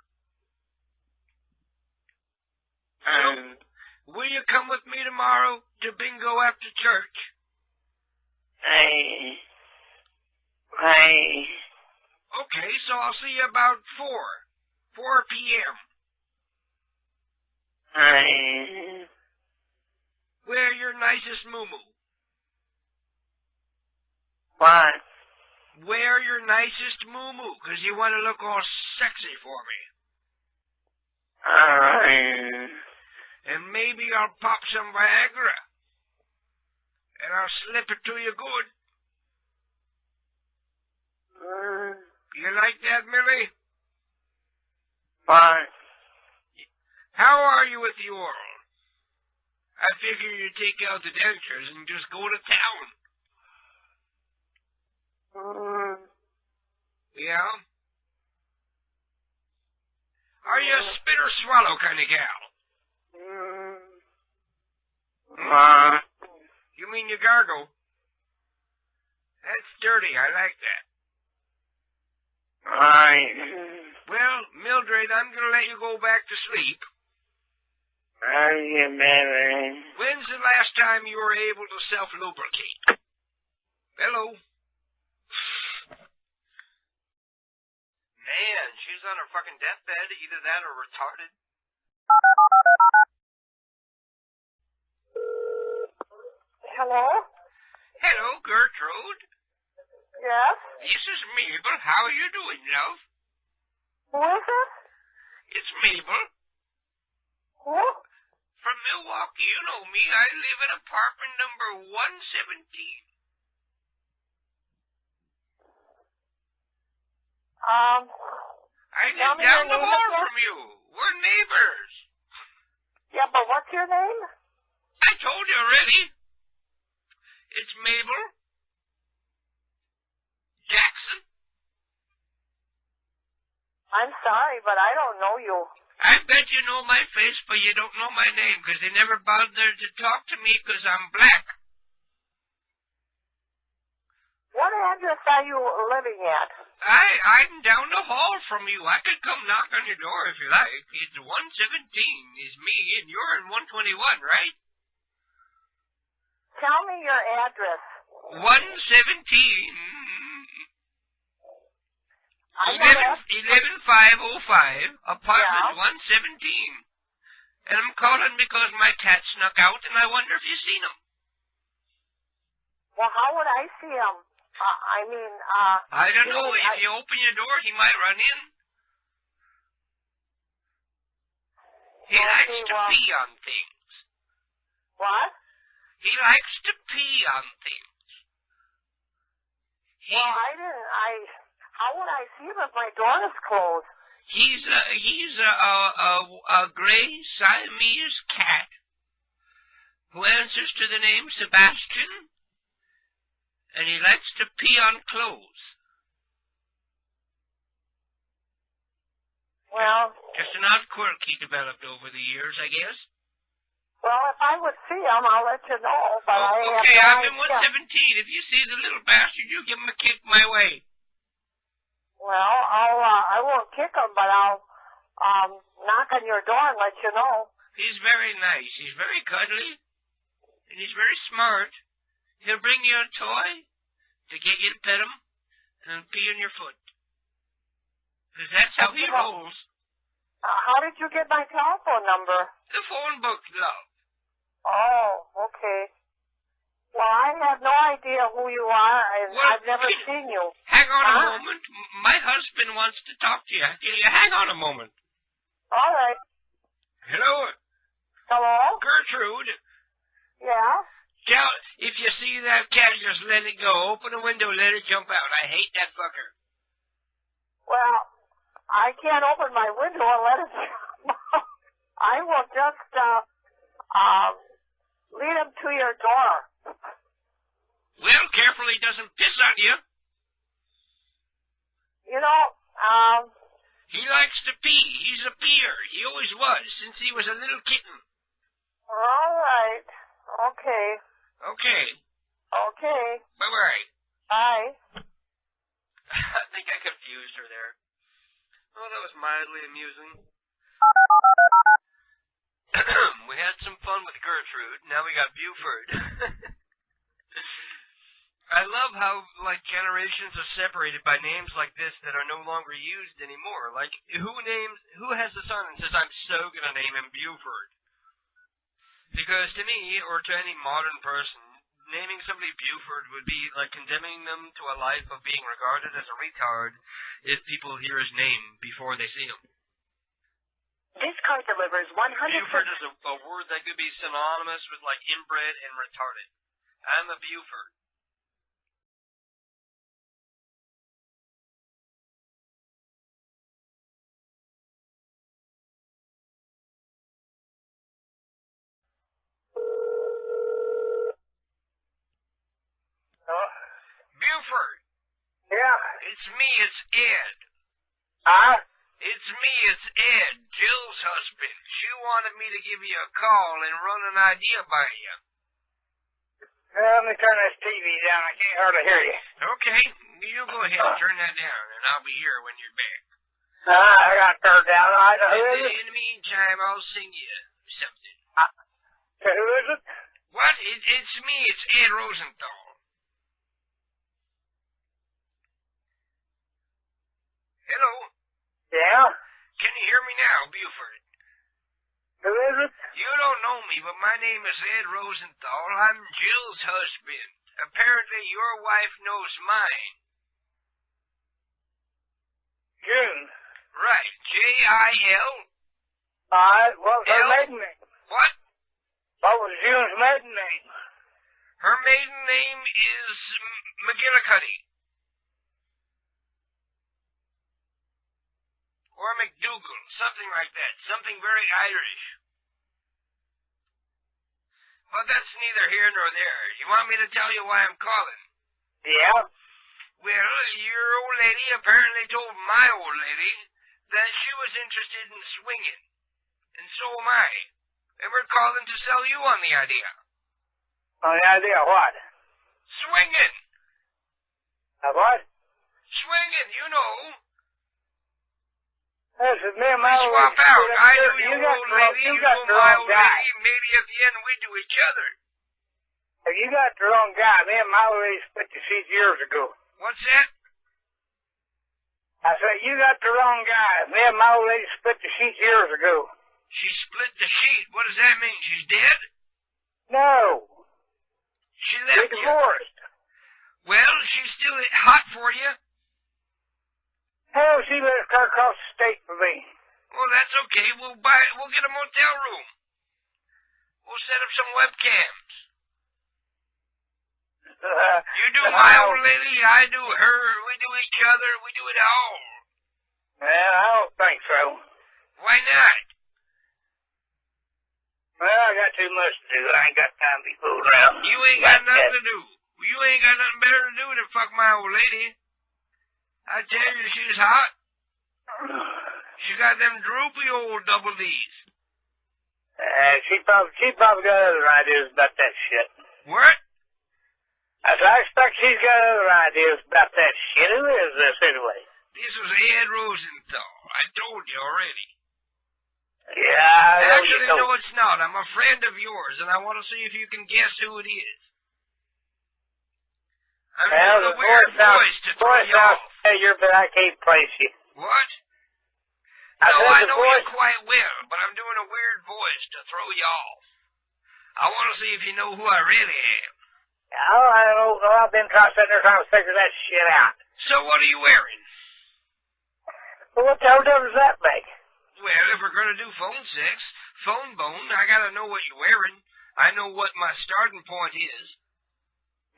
E: Will you come with me tomorrow to bingo after church? Okay, so I'll see you about 4 p.m. Wear your nicest muumuu.
K: What?
E: Wear your nicest muumuu, because you want to look all sexy for me.
K: Alright.
E: And maybe I'll pop some Viagra. And I'll slip it to you good. You like that, Millie?
K: What?
E: How are you with the oral? I figure you take out the dentures and just go to town. Yeah? Are you a spit or swallow kind of gal? You mean you gargle? That's dirty. I like that. Well, Mildred, I'm going to let you go back to sleep. When's the last time you were able to self-lubricate? Hello?
H: Man, she's on her fucking deathbed. Either that or retarded.
K: Hello?
E: Hello, Gertrude.
K: Yes?
E: This is Mabel. How are you doing, love?
K: Who is it?
E: It's Mabel.
K: Who?
E: From Milwaukee. You know me. I live in apartment number 117. I live down the hall from you. We're neighbors.
K: Yeah, but what's your name?
E: I told you already. It's Mabel Jackson.
K: I'm sorry, but I don't know you.
E: I bet you know my face, but you don't know my name, because they never bothered to talk to me because I'm black.
K: What address are you living at?
E: I'm down the hall from you. I could come knock on your door if you like. It's 117 is me, and you're in 121, right?
K: Tell me your address.
E: 117. 11505, apartment 117. And I'm calling because my cat snuck out, and I wonder if you've seen him.
K: Well, how would I see him?
E: I don't know. If you open your door, he might run in. He likes to pee on things.
K: What?
E: He likes to pee on things.
K: How would I see him if my door is closed?
E: He's a gray Siamese cat who answers to the name Sebastian.
J: And he likes to pee on clothes.
K: Well,
J: Just an odd quirk he developed over the years, I guess.
K: well, if I would see him, I'll let you know. But I have
J: Okay,
K: no
J: I'm in
K: idea.
J: 117. If you see the little bastard, you give him a kick my way.
K: Well, I won't kick him, but I'll knock on your door and let you know.
J: He's very nice. He's very cuddly. And he's very smart. He'll bring you a toy to get you to pet him and pee on your foot. Because that's how he rolls.
K: How did you get my telephone number?
J: The phone book, love.
K: Oh, okay. Well, I have no idea who you are, and
J: Well,
K: I've never seen you.
J: Hang on a moment. My husband wants to talk to you. Hang on a moment.
K: All right.
J: Hello?
K: Hello?
J: Gertrude.
K: Yeah?
J: If you see that cat, just let it go. Open the window, let it jump out. I hate that fucker.
K: Well, I can't open my window and let it I will just lead him to your door.
J: Well, careful he doesn't piss on you.
K: You know,
J: He likes to pee. He's a peer. He always was, since he was a little kitten.
K: all right. Okay.
J: Okay.
K: Okay.
J: Bye-bye.
K: Bye.
H: I think I confused her there. Oh, that was mildly amusing. We had some fun with Gertrude. Now we got Buford. I love how, generations are separated by names like this that are no longer used anymore. Who has a son and says, I'm so gonna name him Buford? Because to me, or to any modern person, naming somebody Buford would be like condemning them to a life of being regarded as a retard if people hear his name before they see him.
L: This card delivers 100%.
H: Buford is a word that could be synonymous with inbred and retarded. I'm a Buford. Buford.
A: Yeah.
J: It's me, it's Ed.
A: Huh?
J: It's me, it's Ed, Jill's husband. She wanted me to give you a call and run an idea by you.
A: Let me turn this TV down. I can't hardly hear you.
J: Okay, you go ahead and turn that down, and I'll be here when you're back.
A: I got it turned down.
J: In the meantime, I'll sing you something.
A: Who is it?
J: What? It's me, it's Ed Rosenthal. Hello?
A: Yeah?
J: Can you hear me now, Buford?
A: Who is it?
J: You don't know me, but my name is Ed Rosenthal. I'm Jill's husband. Apparently your wife knows mine.
A: June.
J: Right. J-I-L?
A: What was her maiden name?
J: What?
A: What was June's maiden name?
J: Her maiden name is McGillicuddy. Or McDougal, something like that. Something very Irish. But that's neither here nor there. You want me to tell you why I'm calling?
A: Yeah?
J: Well, your old lady apparently told my old lady that she was interested in swinging. And so am I. And we're calling to sell you on the idea.
A: On the idea of what?
J: Swinging!
A: Of what?
J: Swinging, you know.
A: This is me and my old
J: Swap
A: lady.
J: out. I do
A: You
J: your
A: got
J: old
A: the
J: lady,
A: you
J: you
A: got
J: know
A: the
J: my
A: wrong
J: old
A: guy.
J: lady. Maybe at the end we do each other.
A: If you got the wrong guy, me and my old lady split the sheets years ago.
J: What's that?
A: I said, you got the wrong guy. Me and my old lady split the sheets years ago.
J: She split the sheet. What does that mean? She's dead?
A: No.
J: She left
A: We're
J: you.
A: divorced.
J: Well, she's still hot for you.
A: Hell, she lives clear across the state from me.
J: Well, that's okay. We'll get a motel room. We'll set up some webcams. You do my old lady, I do her, we do each other, we do it all.
A: Well, I don't think so.
J: Why not?
A: Well, I got too much to do. I ain't got time to be fooled around.
J: You ain't got nothing to do.
E: You ain't got nothing better to do than fuck my old lady. I tell you, she's hot. She got them droopy old double D's.
I: She probably got other ideas about that shit.
E: What?
I: I expect she's got other ideas about that shit. Who is this anyway?
E: This was Ed Rosenthal. I told you already.
I: Yeah,
E: Actually, no, it's not. I'm a friend of yours, and I want to see if you can guess who it is. I'm doing a weird voice to throw you off.
I: But I can't place you.
E: What? No, I know you quite well, but I'm doing a weird voice to throw you off. I want to see if you know who I really am.
I: Oh, I don't know. I've been sitting there trying to figure that shit out.
E: So what are you wearing?
I: Well, what the hell does that make?
E: Well, if we're going to do phone sex, phone bone, I got to know what you're wearing. I know what my starting point is.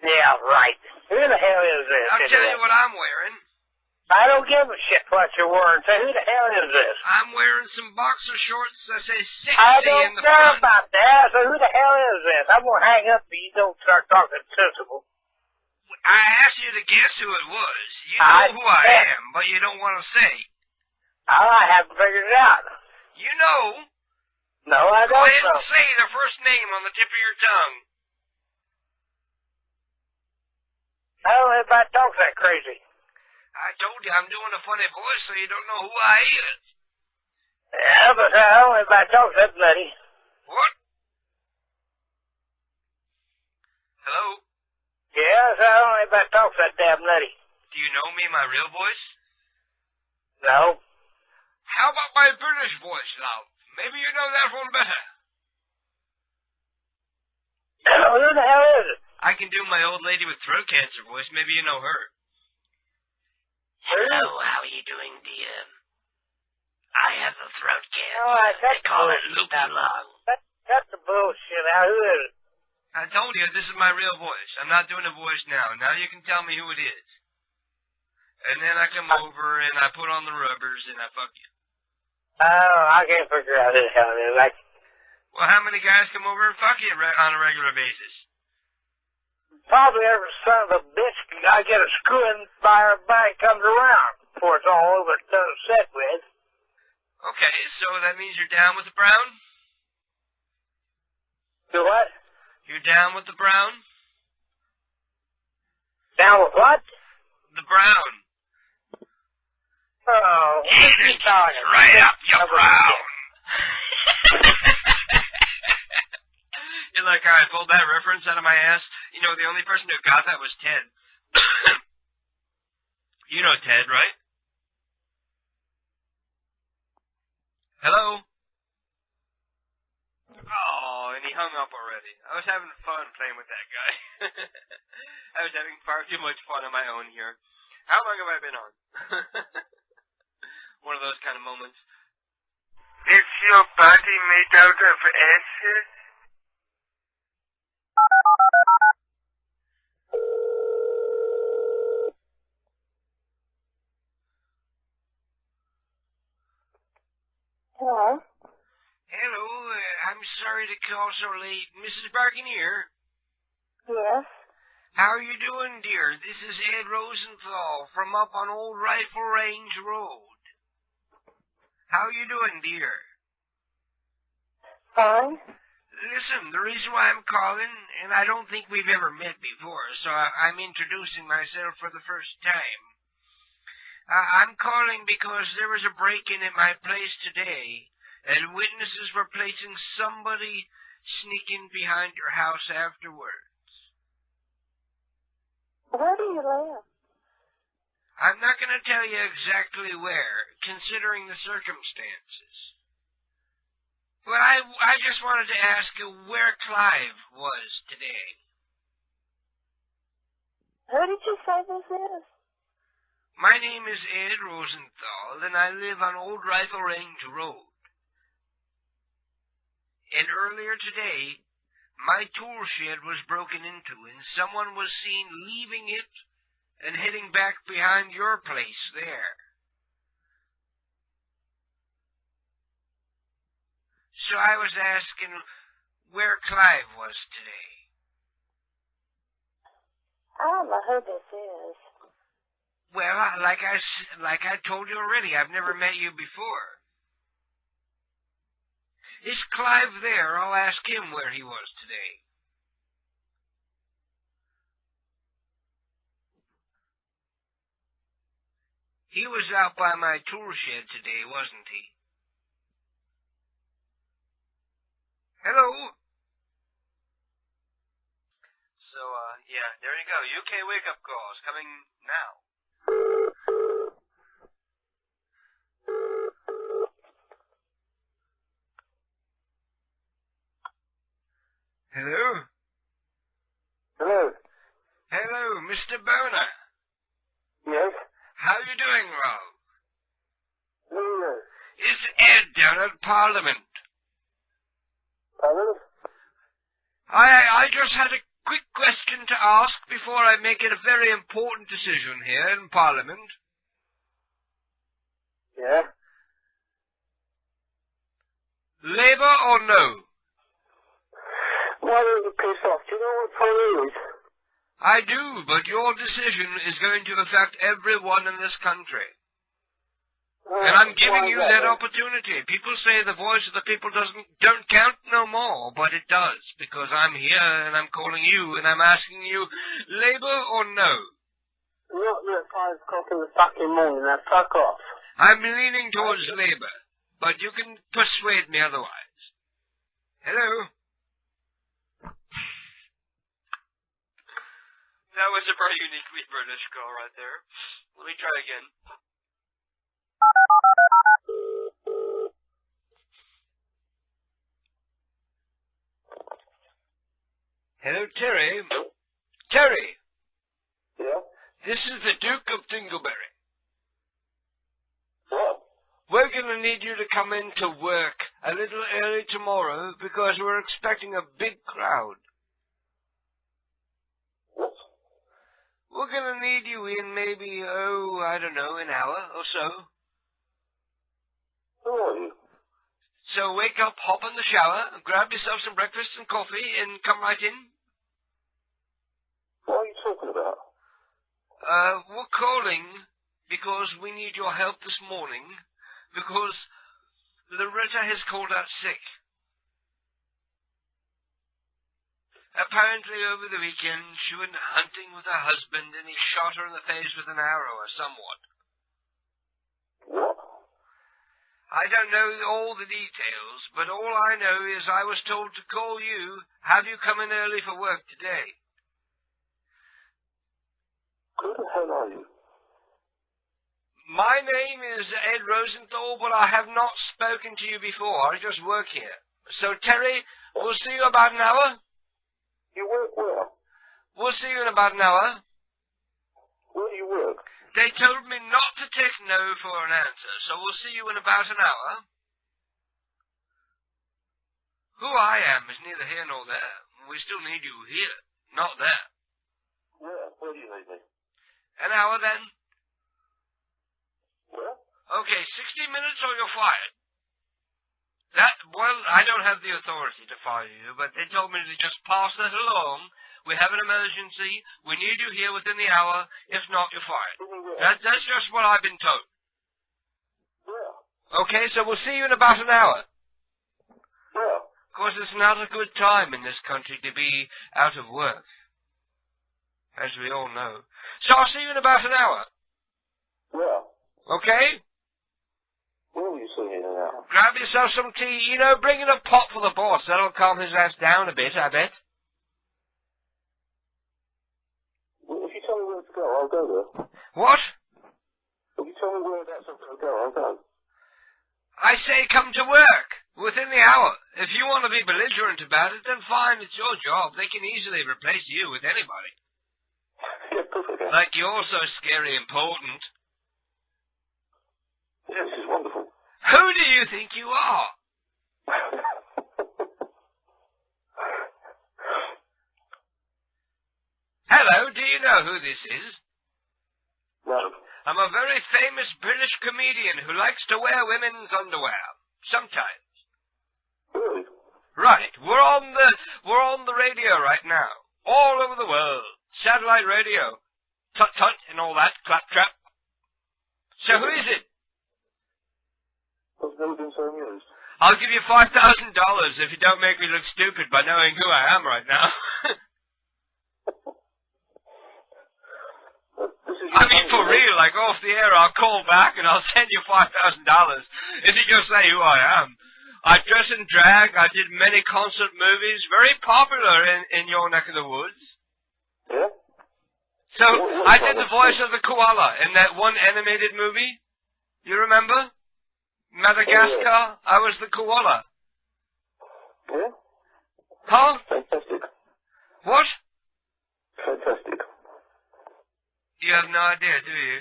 I: Yeah, right. Who the hell is this?
E: I'll tell you what I'm wearing.
I: I don't give a shit what you're wearing. So who the hell is this?
E: I'm wearing some boxer shorts that say sexy
I: I
E: in
I: don't
E: the
I: care
E: front.
I: about that. So who the hell is this? I'm going to hang up if you don't start talking sensible.
E: I asked you to guess who it was. You know who I am, but you don't want to say.
I: I haven't figured it out.
E: You know.
I: No, I don't
E: Go ahead
I: know.
E: and say the first name on the tip of your tongue.
I: I don't know if I talk that crazy.
E: I told you I'm doing a funny voice so you don't know who I is.
I: Yeah, but I don't know if I talk that bloody.
E: What? Hello?
I: Yes, I don't know if I talk that damn nutty.
E: Do you know me, my real voice?
I: No.
E: How about my British voice, love? Maybe you know that one better.
I: Who the hell is it?
E: I can do my old lady with throat cancer voice. Maybe you know her.
J: Hello, how are you doing, dear? I have a throat cancer.
I: Oh,
J: They call it loopy lung.
I: That's the bullshit. Now, who is it?
E: I told you, this is my real voice. I'm not doing a voice now. Now you can tell me who it is. And then I come over and I put on the rubbers and I fuck you.
I: Oh, I can't figure out who the hell it is.
E: Well, how many guys come over and fuck you on a regular basis?
I: Probably every son of a bitch I get a screw in by her back comes around before it's all over and done set with.
E: Okay, so that means you're down with the brown?
I: Do what?
E: You're down with the brown?
I: Down with what?
E: The brown.
I: Oh, what are you talking?
E: Right up your brown. You like how I pulled that reference out of my ass? You know, the only person who got that was Ted. You know Ted, right? Hello? Oh, and he hung up already. I was having fun playing with that guy. I was having far too much fun on my own here. How long have I been on? One of those kind of moments.
A: Is your body made out of acid?
K: Hello?
E: Hello, I'm sorry to call so late. Mrs. Barkinier?
K: Yes?
E: How are you doing, dear? This is Ed Rosenthal from up on Old Rifle Range Road. How are you doing, dear?
K: Fine.
E: Listen, the reason why I'm calling, and I don't think we've ever met before, so I'm introducing myself for the first time. I'm calling because there was a break-in at my place today, and witnesses were placing somebody sneaking behind your house afterwards.
K: Where do you live?
E: I'm not going to tell you exactly where, considering the circumstances. But I just wanted to ask you where Clive was today.
K: Who did you say this is?
E: My name is Ed Rosenthal, and I live on Old Rifle Range Road. And earlier today, my tool shed was broken into, and someone was seen leaving it and heading back behind your place there. So I was asking where Clive was today.
K: I don't know who this is.
E: Well, like I told you already, I've never met you before. Is Clive there? I'll ask him where he was today. He was out by my tool shed today, wasn't he? Hello?
H: So, yeah, there you go. UK wake-up calls coming now.
E: Hello?
A: Hello.
E: Hello, Mr. Boner.
A: Yes?
E: How you doing, Rob?
A: Hello.
E: It's Ed down at Parliament.
A: Pardon?
E: I just had a quick question to ask before I make it a very important decision here in Parliament.
A: Yeah?
E: Labour or no?
A: Why don't you piss off? Do you know what time it is?
E: I do, but your decision is going to affect everyone in this country. And I'm giving you that opportunity. People say the voice of the people don't count no more, but it does, because I'm here and I'm calling you and I'm asking you, Labour or no?
A: Not at 5 o'clock in the fucking morning, now fuck off.
E: I'm leaning towards Labour, but you can persuade me otherwise. Hello?
H: That was a very uniquely British call right there. Let me try again.
E: Hello, Terry. Terry!
A: Yeah?
E: This is the Duke of Dingleberry.
A: What?
E: We're going to need you to come in to work a little early tomorrow because we're expecting a big crowd.
A: What?
E: We're going to need you in maybe, I don't know, an hour or so.
A: Who are you?
E: So wake up, hop in the shower, grab yourself some breakfast and coffee, and come right in.
A: What are you talking about?
E: We're calling because we need your help this morning, because Loretta has called out sick. Apparently over the weekend she went hunting with her husband and he shot her in the face with an arrow or somewhat.
A: What?
E: I don't know all the details, but all I know is I was told to call you, have you come in early for work today?
A: Who the hell are you?
E: My name is Ed Rosenthal, but I have not spoken to you before. I just work here. So, Terry, we'll see you about an hour.
A: You work where?
E: We'll see you in about an hour.
A: Where do you work?
E: They told me not to take no for an answer, so we'll see you in about an hour. Who I am is neither here nor there. We still need you here, not there.
A: Where do you need me?
E: An hour then?
A: Where?
E: Okay, 60 minutes or you're fired. Well, I don't have the authority to fire you, but they told me to just pass that along. We have an emergency. We need you here within the hour. If not, you're fired. That's just what I've been told.
A: Where?
E: Okay, so we'll see you in about an hour.
A: Where?
E: Of course, it's not a good time in this country to be out of work, as we all know. So I'll see you in about an hour.
A: Where?
E: Okay?
A: Where will you see me now?
E: Grab yourself some tea. You know, bring in a pot for the boss. That'll calm his ass down a bit, I bet.
A: Well, if you tell me where to go, I'll go there.
E: What?
A: If you tell me where that's I've got to go, I'll go.
E: I say come to work. Within the hour. If you want to be belligerent about it, then fine, it's your job. They can easily replace you with anybody.
A: Yeah, perfect.
E: Like you're so scary important.
A: Yeah, this is wonderful.
E: Who do you think you are? Hello, do you know who this is?
A: No.
E: I'm a very famous British comedian who likes to wear women's underwear. Sometimes.
A: Really?
E: Right, we're on the radio right now. All over the world. satellite radio. Tut-tut and all that, clap-trap. So who is it?
A: I've never been so amused.
E: I'll give you $5,000 if you don't make me look stupid by knowing who I am right now. I mean, for real, like off the air, I'll call back and I'll send you $5,000 if you just say who I am. I dress in drag, I did many concert movies, very popular in your neck of the woods.
A: Yeah?
E: So, I did the voice of the koala in that one animated movie. You remember? Madagascar? I was the koala.
A: Yeah?
E: Huh?
A: Fantastic.
E: What?
A: Fantastic.
E: You have no idea, do you?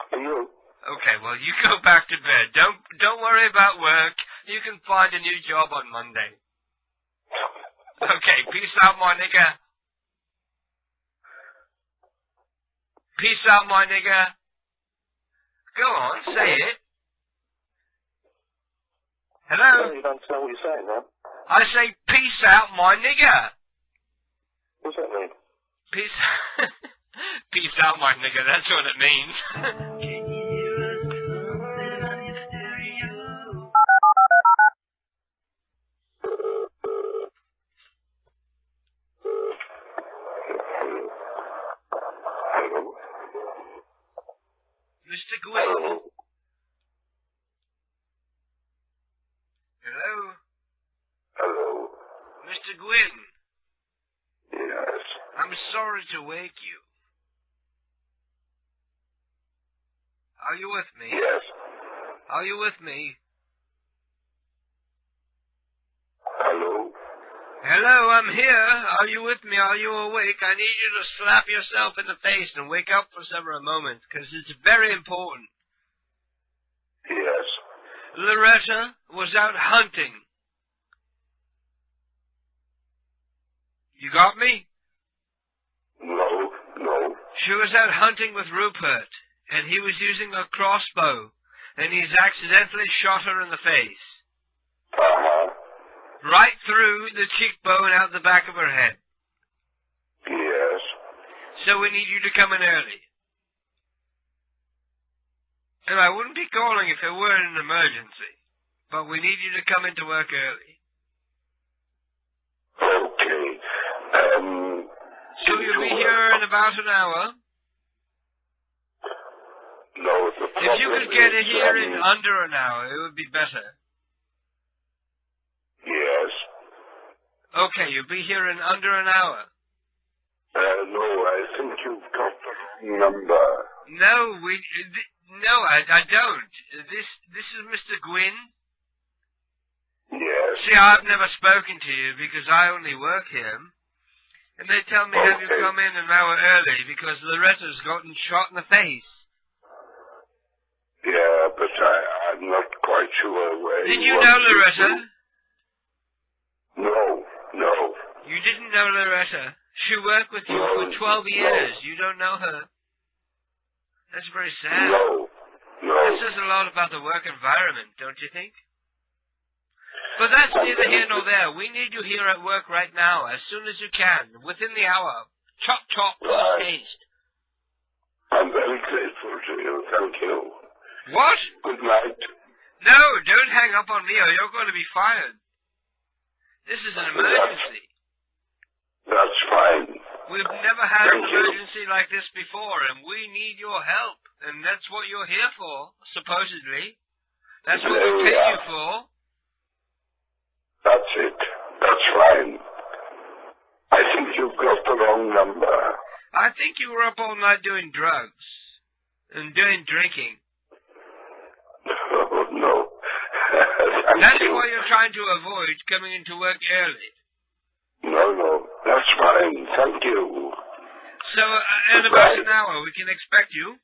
A: Do you?
E: Okay, well, you go back to bed. Don't worry about work. You can find a new job on Monday. Okay, peace out, my nigga. Peace out, my nigga. Go on, say it. Hello?
A: You don't understand what you're saying now.
E: I say peace out, my nigga.
A: What's that mean?
E: Peace... Peace out, my nigga. That's what it means. Mr. Gwynn. Hello?
A: Hello.
E: Mr. Gwynn.
A: Yes.
E: I'm sorry to wake you. Are you with me?
A: Yes.
E: Are you with me?
A: Hello.
E: Hello, I'm here. Are you with me? Are you awake? I need you to slap yourself in the face and wake up for several moments, because it's very important.
A: Yes.
E: Loretta was out hunting. You got me?
A: No.
E: She was out hunting with Rupert, and he was using a crossbow, and he's accidentally shot her in the face.
A: Uh-huh.
E: Right through the cheekbone out the back of her head.
A: Yes.
E: So we need you to come in early. And I wouldn't be calling if it weren't an emergency, but we need you to come into work early.
A: Okay.
E: So you'll be here in about an hour?
A: No, the problem
E: If you could get
A: is,
E: here in under an hour, it would be better.
A: Yes.
E: Okay, you'll be here in under an hour.
A: No, I think you've got the wrong number.
E: No, I don't. This is Mr. Gwynn.
A: Yes.
E: See, I've never spoken to you because I only work here. And they tell me have you come in an hour early because Loretta's gotten shot in the face.
A: Yeah, but I'm not quite sure where
E: Did you know Loretta?
A: No.
E: You didn't know Loretta. She worked with you for 12 years. You don't know her. That's very sad.
A: No.
E: That says a lot about the work environment, don't you think? But that's neither here nor there. We need you here at work right now, as soon as you can, within the hour. Chop, chop, post haste.
A: I'm very grateful to you. Thank you.
E: What?
A: Good night.
E: No, don't hang up on me or you're going to be fired. This is an emergency.
A: That's fine.
E: We've never had an emergency like this before, and we need your help. And that's what you're here for, supposedly. That's what we pay you for.
A: That's it. That's fine. I think you've got the wrong number.
E: I think you were up all night doing drugs. And doing drinking.
A: Oh, no.
E: That's why you're trying to avoid coming into work early.
A: No. That's fine. Thank you.
E: So, in about an hour, we can expect you.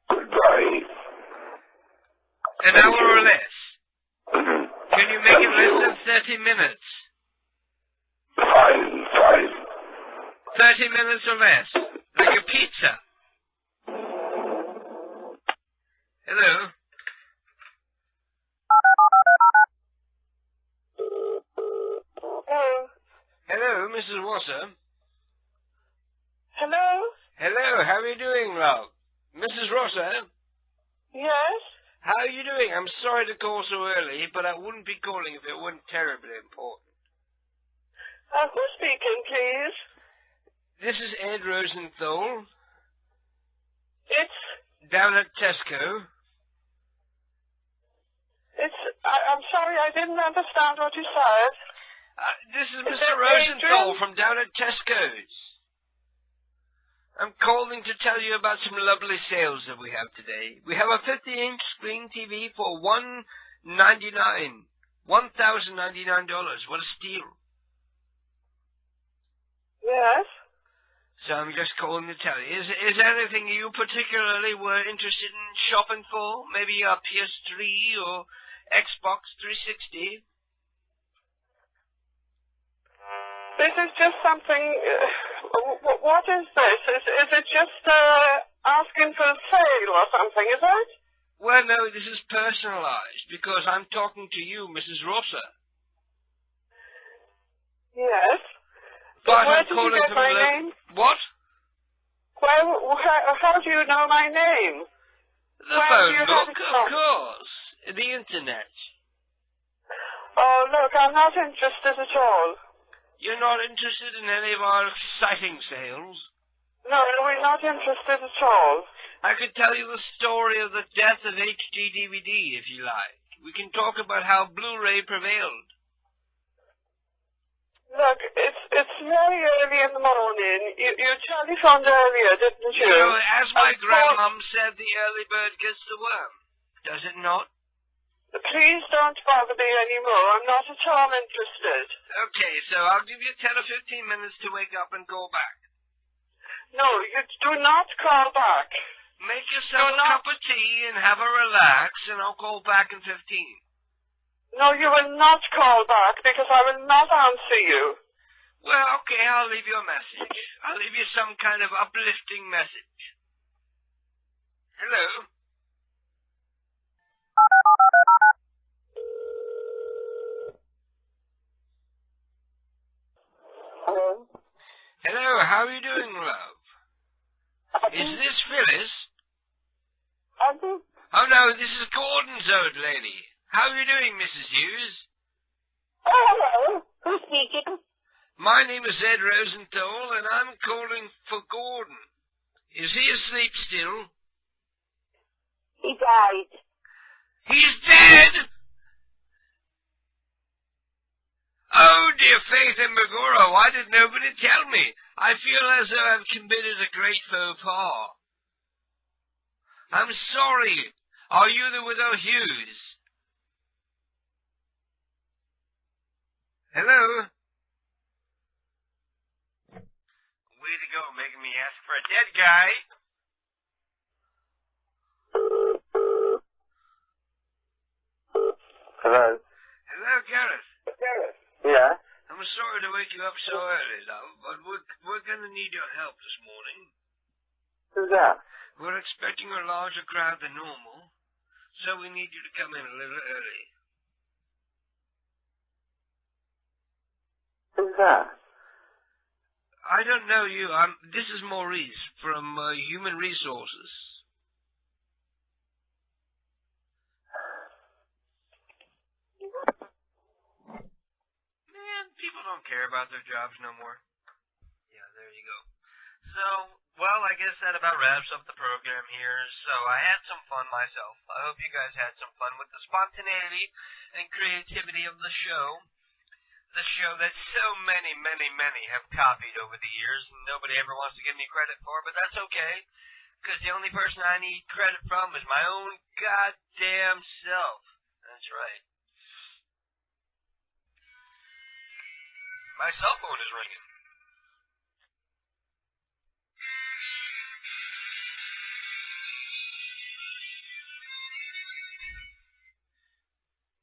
A: Goodbye.
E: An hour or less. Can you make it less than 30 minutes?
A: Fine.
E: 30 minutes or less. Like a pizza. Hello? Hello, Mrs. Wasser. Hello, how are you doing, love? Mrs. Rosa?
K: Yes?
E: How are you doing? I'm sorry to call so early, but I wouldn't be calling if it weren't terribly important.
K: Who's speaking, please?
E: This is Ed Rosenthal.
K: It's...
E: Down at Tesco.
K: I'm sorry, I didn't understand what you said.
E: This is Mr. Rosenthal from down at Tesco's. I'm calling to tell you about some lovely sales that we have today. We have a 50-inch screen TV for $1,099. What a steal.
K: Yes?
E: So I'm just calling to tell you. Is there anything you particularly were interested in shopping for? Maybe a PS3 or Xbox 360?
K: This is just something... what is this? Is it just asking for a sale or something, is it?
E: Well, no, this is personalized because I'm talking to you, Mrs. Rosa.
K: Yes.
E: But
K: where
E: I'm
K: did you
E: calling
K: get my name?
E: What?
K: How do you know my name?
E: The phone book, of course. The internet.
K: Oh, look, I'm not interested at all.
E: You're not interested in any of our exciting sales?
K: No, we're not interested at all.
E: I could tell you the story of the death of HD DVD, if you like. We can talk about how Blu-ray prevailed.
K: Look, it's very early in the morning. You telephoned earlier, didn't you?
E: You know, as my grandmom said, the early bird gets the worm. Does it not?
K: Please don't bother me anymore. I'm not at all interested.
E: Okay, so I'll give you 10 or 15 minutes to wake up and call back.
K: No, you do not call back.
E: Make yourself a cup of tea and have a relax, and I'll call back in 15.
K: No, you will not call back because I will not answer you.
E: Well, okay, I'll leave you a message. I'll leave you some kind of uplifting message. Hello?
K: Hello?
E: Hello, how are you doing, love? Is this Phyllis? Oh, no, this is Gordon's old lady. How are you doing, Mrs. Hughes?
K: Oh, hello. Who's speaking?
E: My name is Ed Rosenthal, and I'm calling for Gordon. Is he asleep still?
K: He died.
E: He's dead? Oh, dear Faith and Megoro, why did nobody tell me? I feel as though I've committed a great faux pas. I'm sorry. Are you the widow Hughes? Hello? Way to go, making me ask for a dead guy.
A: Hello?
E: Hello, Gareth.
A: Yeah?
E: I'm sorry to wake you up so early, love, but we're going to need your help this morning.
A: Who's that?
E: We're expecting a larger crowd than normal, so we need you to come in a little early.
A: Who's that?
E: I don't know you. This is Maurice from Human Resources. Man, people don't care about their jobs no more. Yeah, there you go. So, well, I guess that about wraps up the program here. So I had some fun myself. I hope you guys had some fun with the spontaneity and creativity of the show. The show that so many have copied over the years, and nobody ever wants to give me credit for, but that's okay, because the only person I need credit from is my own goddamn self. That's right. My cell phone is ringing.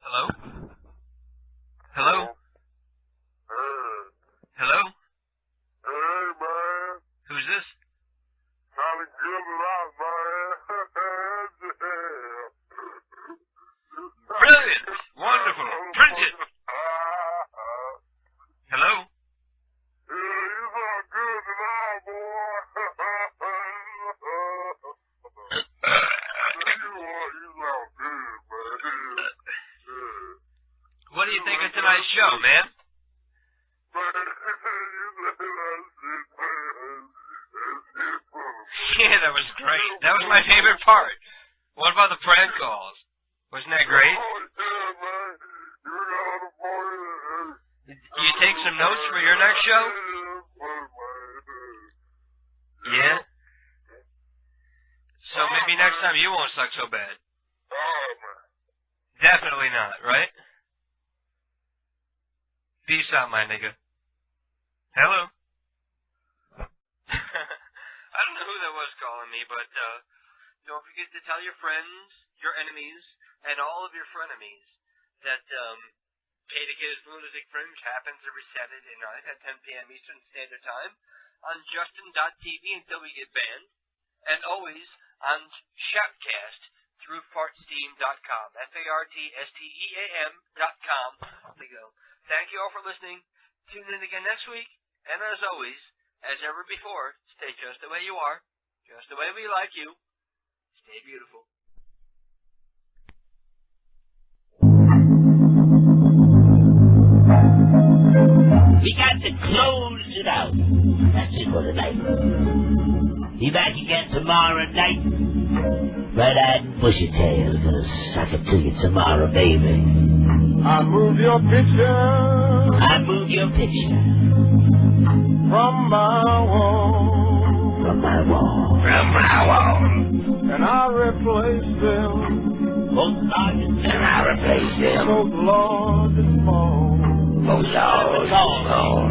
E: Hello? Hello? Hello?
A: Hey, man.
E: Who's this?
A: Trying to give it out, man.
E: Brilliant! Wonderful! Print it! Hello?
H: think of tonight's show, man? Yeah, that was great. That was my favorite part. What about the prank calls? Wasn't that great? You take some notes for your next show? Yeah? So maybe next time you won't suck so bad. Definitely not, right? Peace out, my nigga. Hello? I don't know who that was calling me, but don't forget to tell your friends, your enemies, and all of your frenemies that KDK's Lunatic Fringe happens every Saturday night at 10 p.m. Eastern Standard Time on Justin.tv until we get banned, and always on Shoutcast through fartsteam.com, FARTSTEAM.com. Thank you all for listening. Tune in again next week, and as always, as ever before, stay just the way you are, just the way we like you. Stay beautiful.
J: We got to close it out. That's it for tonight. Be back again tomorrow night. Red-eyed and bushy-tailed, gonna suck it to you tomorrow, baby.
C: I move your picture.
J: I move your picture.
C: From my wall.
J: From my wall. From my wall.
C: And I replace them.
J: Both large and small. And I replace them.
C: Both large and small.
J: Both large and small.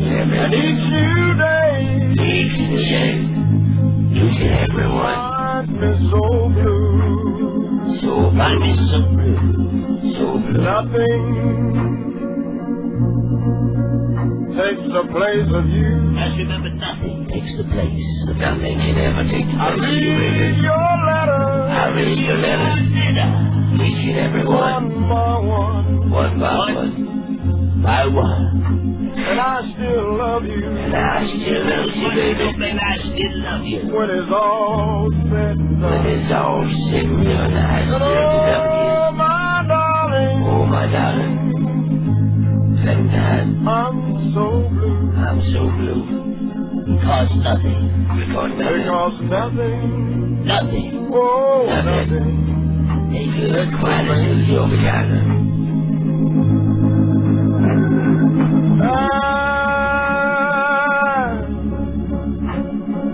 C: And each new day.
J: Each new day. Each and every one.
C: Find me so blue.
J: So find me so blue. So blue.
C: Nothing takes the place of you.
J: Just remember, nothing takes the place of nothing can ever take the place of you, baby.
C: I read your letters.
J: I read your letters. Each and every one.
C: One by one.
J: One by one. By one.
C: And I still love you.
J: And I still love you, baby. I still love you.
C: When it's all said and done.
J: When it's all said and done, I still love you.
C: Oh, my darling.
J: Oh, my darling.
C: I'm so blue.
J: I'm so blue. Because nothing.
C: Because nothing.
J: Nothing.
C: Oh, nothing.
J: Make you look quite as new as your vagina.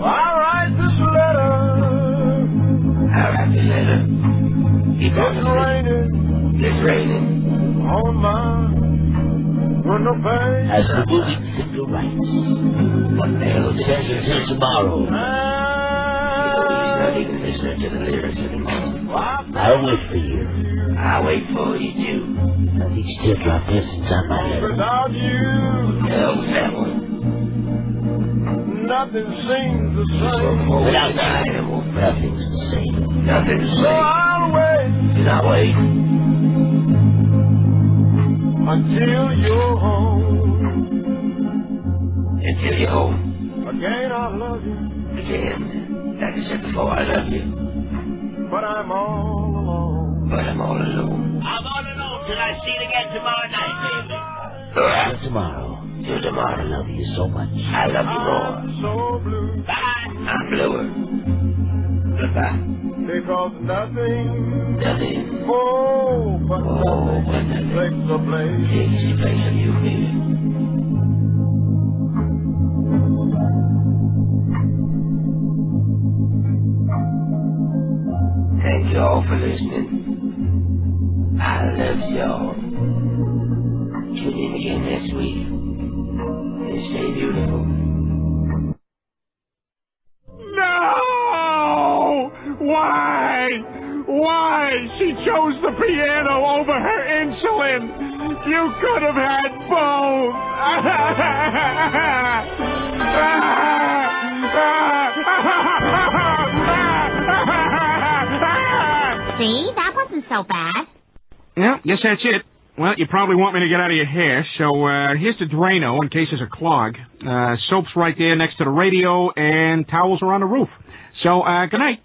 C: I write this letter.
J: I write this letter. It's raining.
C: On my window pane.
J: As the movie finger writes, what the hell says until tomorrow? He's not even listening to the lyrics anymore. I'll wait for you. I'll wait for you too. As each teardrop glistens on my letter.
C: Without you.
J: Hell, that one.
C: Nothing seems the same.
J: Without you, nothing's the same. Nothing's the same.
C: So I'll wait.
J: And I'll wait.
C: Until you're home.
J: Until you're home.
C: Again, I love you.
J: Again. Like I said before, I love you.
C: But I'm all alone.
J: But I'm all alone. I'm all alone till I see you again tomorrow night, baby. Till tomorrow. Till tomorrow, I love you so much. I love you more.
C: I'm so blue.
J: Bye. I'm bluer. Goodbye.
C: Because nothing.
J: Nothing.
C: Oh, but nothing takes the place.
J: Takes the place of you, baby. Thank you all for listening. I love y'all. Tune in again next week. And stay beautiful.
C: No! Why? Why? She chose the piano over her insulin. You could have had both.
M: See, that wasn't so bad.
D: Yeah, guess that's it. Well, you probably want me to get out of your hair, so here's the Drano in case there's a clog. Soap's right there next to the radio, and towels are on the roof. So, good night.